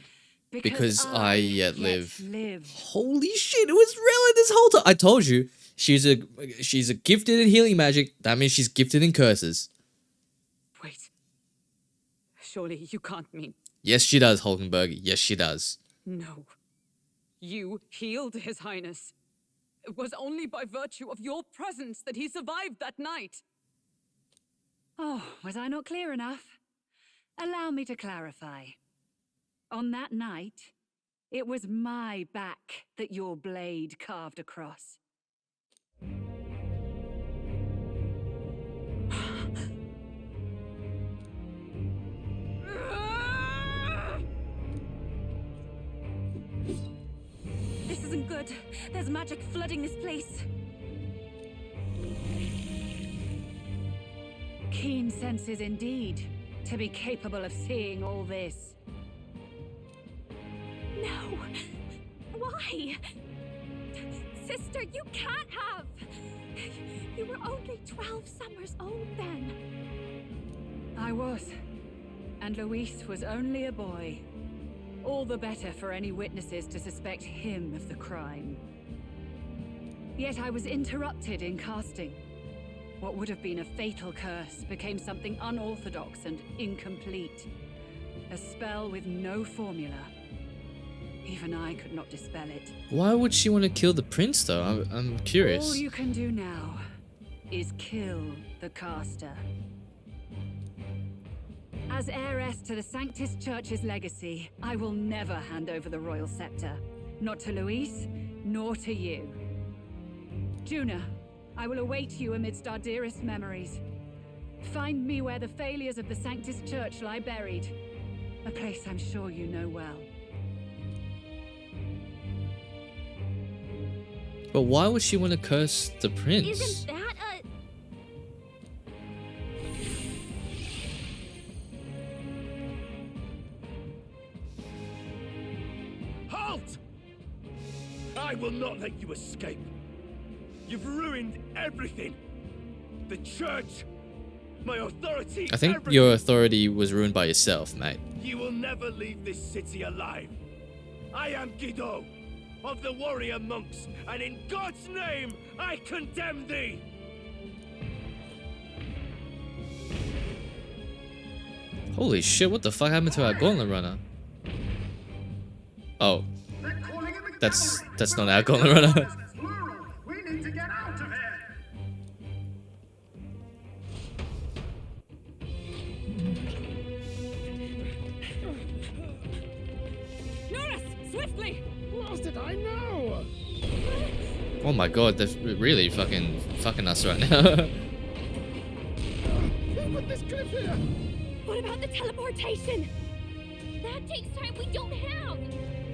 because I yet live. live. Holy shit, it was Rella this whole time. I told you, she's a gifted in healing magic. That means she's gifted in curses. Wait. Surely you can't mean... Yes, she does, Hulkenberg. Yes, she does. No. You healed His Highness. It was only by virtue of your presence that he survived that night. Oh, was I not clear enough? Allow me to clarify. On that night, It was my back that your blade carved across. This isn't good. There's magic flooding this place. Keen senses indeed, to be capable of seeing all this. No! Why? Sister, you can't have! You were only 12 summers old then. I was. And Luis was only a boy. All the better for any witnesses to suspect him of the crime. Yet I was interrupted in casting. What would have been a fatal curse became something unorthodox and incomplete. A spell with no formula. Even I could not dispel it. Why would she want to kill the prince, though? I'm curious. All you can do now is kill the caster. As heiress to the Sanctus Church's legacy, I will never hand over the royal scepter. Not to Luis, nor to you. Juna, I will await you amidst our dearest memories. Find me where the failures of the Sanctus Church lie buried. A place I'm sure you know well. But why would she want to curse the prince? Isn't that a... Halt! I will not let you escape. You've ruined everything. The church, my authority. I think everything. your authority was ruined by yourself, mate. You will never leave this city alive. I am Guido, of the warrior monks, and in God's name, I condemn thee! Holy shit, what the fuck happened to our gauntlet runner? Oh. That's not our gauntlet runner. We need to get out of here. Norris, swiftly! How did I know? Oh my god, they're really fucking us right now. Who put this cliff here? What about the teleportation? That takes time we don't have.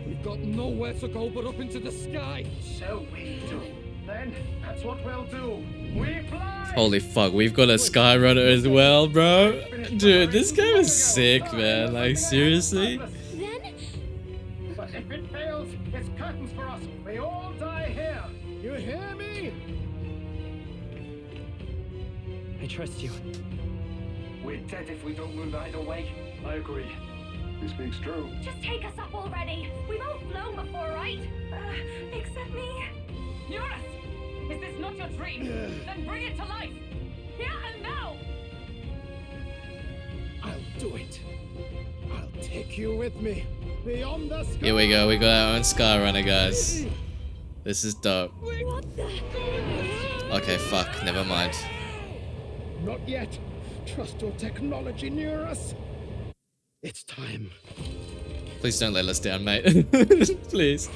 We've got nowhere to go but up into the sky. So we do. Then that's what we'll do. We fly. Holy fuck, we've got a sky runner as well, bro. Dude, this game is sick, man. Like, seriously? Then? But if it fails, it's curtains for us. We all die here. You hear me? I trust you. We're dead if we don't move either way. I agree. He speaks true. Just take us up already. We've all flown before, right? Except me. Norris! Is this not your dream? Then bring it to life! Here and now! I'll do it. I'll take you with me. Beyond the sky. Here we go, we got our own sky runner, guys. This is dope. What the? Okay, fuck, never mind. Not yet. Trust your technology near us. It's time. Please don't let us down, mate. Please.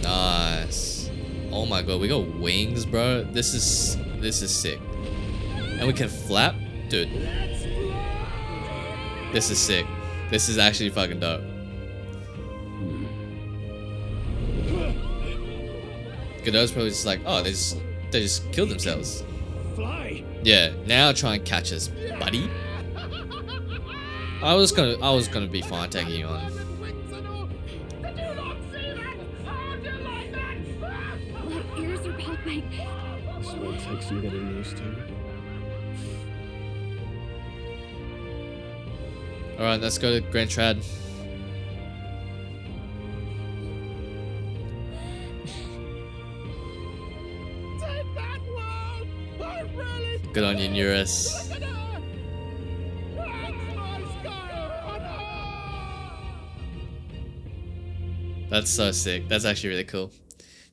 Nice. Oh my god, we got wings, bro. This is sick. And we can flap? Dude. This is sick. This is actually fucking dope. Godot's probably just like, oh, they just killed themselves. Fly. Yeah, now try and catch us, buddy. I was gonna be fine taking you on. My ears are popping. This is what it takes some getting used to. Alright, let's go to Grand Trad. Good on you, Eurus. That's so sick. That's actually really cool.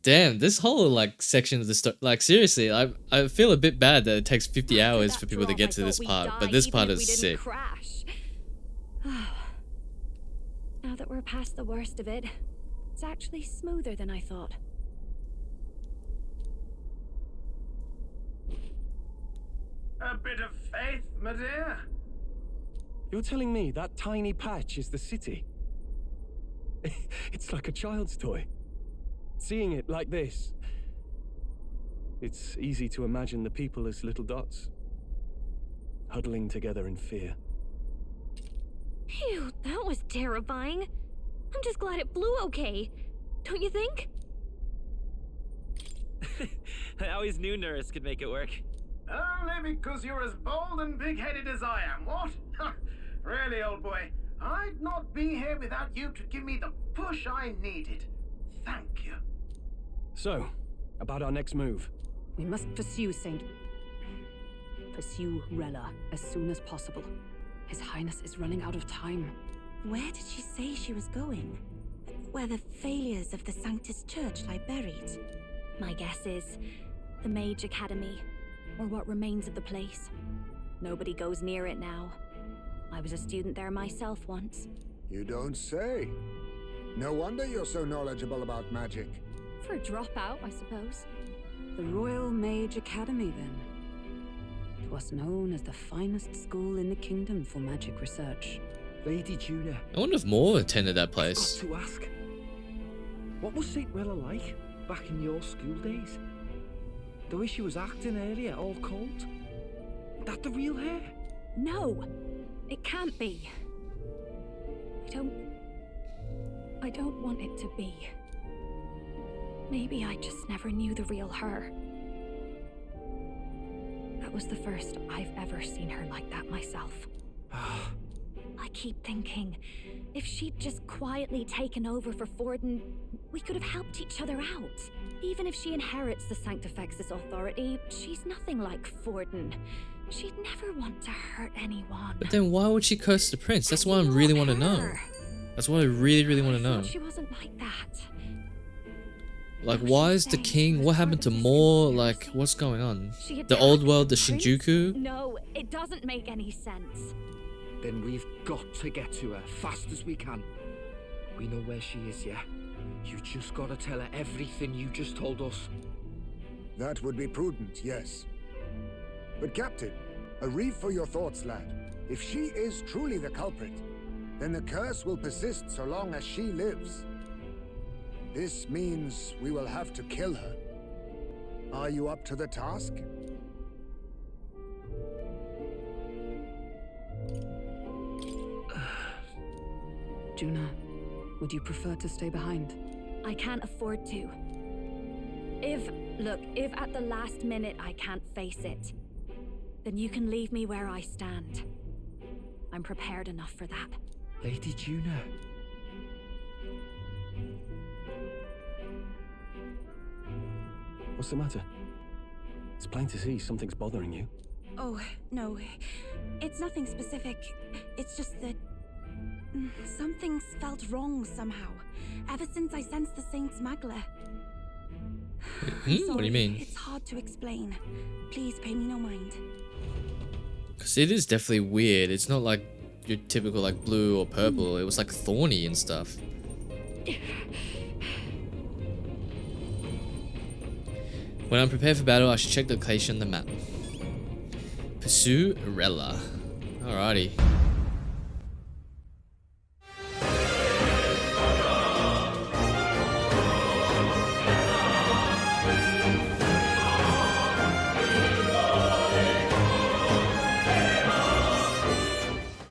Damn, this whole like section of the story, like seriously, I feel a bit bad that it takes 50 hours for people to get to this part, but this part is sick. Now that we're past the worst of it, it's actually smoother than I thought. A bit of faith, my dear. You're telling me that tiny patch is the city? It's like a child's toy. Seeing it like this, it's easy to imagine the people as little dots, huddling together in fear. Phew, that was terrifying. I'm just glad it flew okay. Don't you think? I always knew Nurse could make it work. Only because you're as bold and big-headed as I am, what? Really, old boy, I'd not be here without you to give me the push I needed. Thank you. So, about our next move. We must pursue Rella as soon as possible. His Highness is running out of time. Where did she say she was going? Where the failures of the Sanctus Church lie buried? My guess is the Mage Academy, or what remains of the place. Nobody goes near it now. I was a student there myself once. You don't say. No wonder you're so knowledgeable about magic. For a dropout, I suppose. The Royal Mage Academy, then. It was known as the finest school in the kingdom for magic research. Lady Juna. I wonder if more attended that place. I've got to ask. What was St. Rella like back in your school days? The way she was acting earlier, all cold? That the real hair? No! It can't be. I don't want it to be. Maybe I just never knew the real her. That was the first I've ever seen her like that myself. I keep thinking, if she'd just quietly taken over for Forden, we could have helped each other out. Even if she inherits the Sanctifex's authority, she's nothing like Forden. She'd never want to hurt anyone. But then why would she curse the prince? That's what I really want to know. That's what I really, really want to know. She wasn't like that. Like, why is the king? What happened to Moore? Like, what's going on? The old world, the Shinjuku? No, it doesn't make any sense. Then we've got to get to her fast as we can. We know where she is, yeah? You just gotta tell her everything you just told us. That would be prudent, yes. But Captain, a reef for your thoughts, lad. If she is truly the culprit, then the curse will persist so long as she lives. This means we will have to kill her. Are you up to the task? Juna, would you prefer to stay behind? I can't afford to. If at the last minute I can't face it, then you can leave me where I stand. I'm prepared enough for that. Lady Juna. What's the matter? It's plain to see something's bothering you. Oh, no. It's nothing specific. It's just that something's felt wrong somehow. Ever since I sensed the Saint Smuggler. What do you mean? It's hard to explain. Please pay me no mind. Because it is definitely weird. It's not like your typical like blue or purple. It was like thorny and stuff. When I'm prepared for battle, I should check the location on the map. Pursue Rella. Alrighty.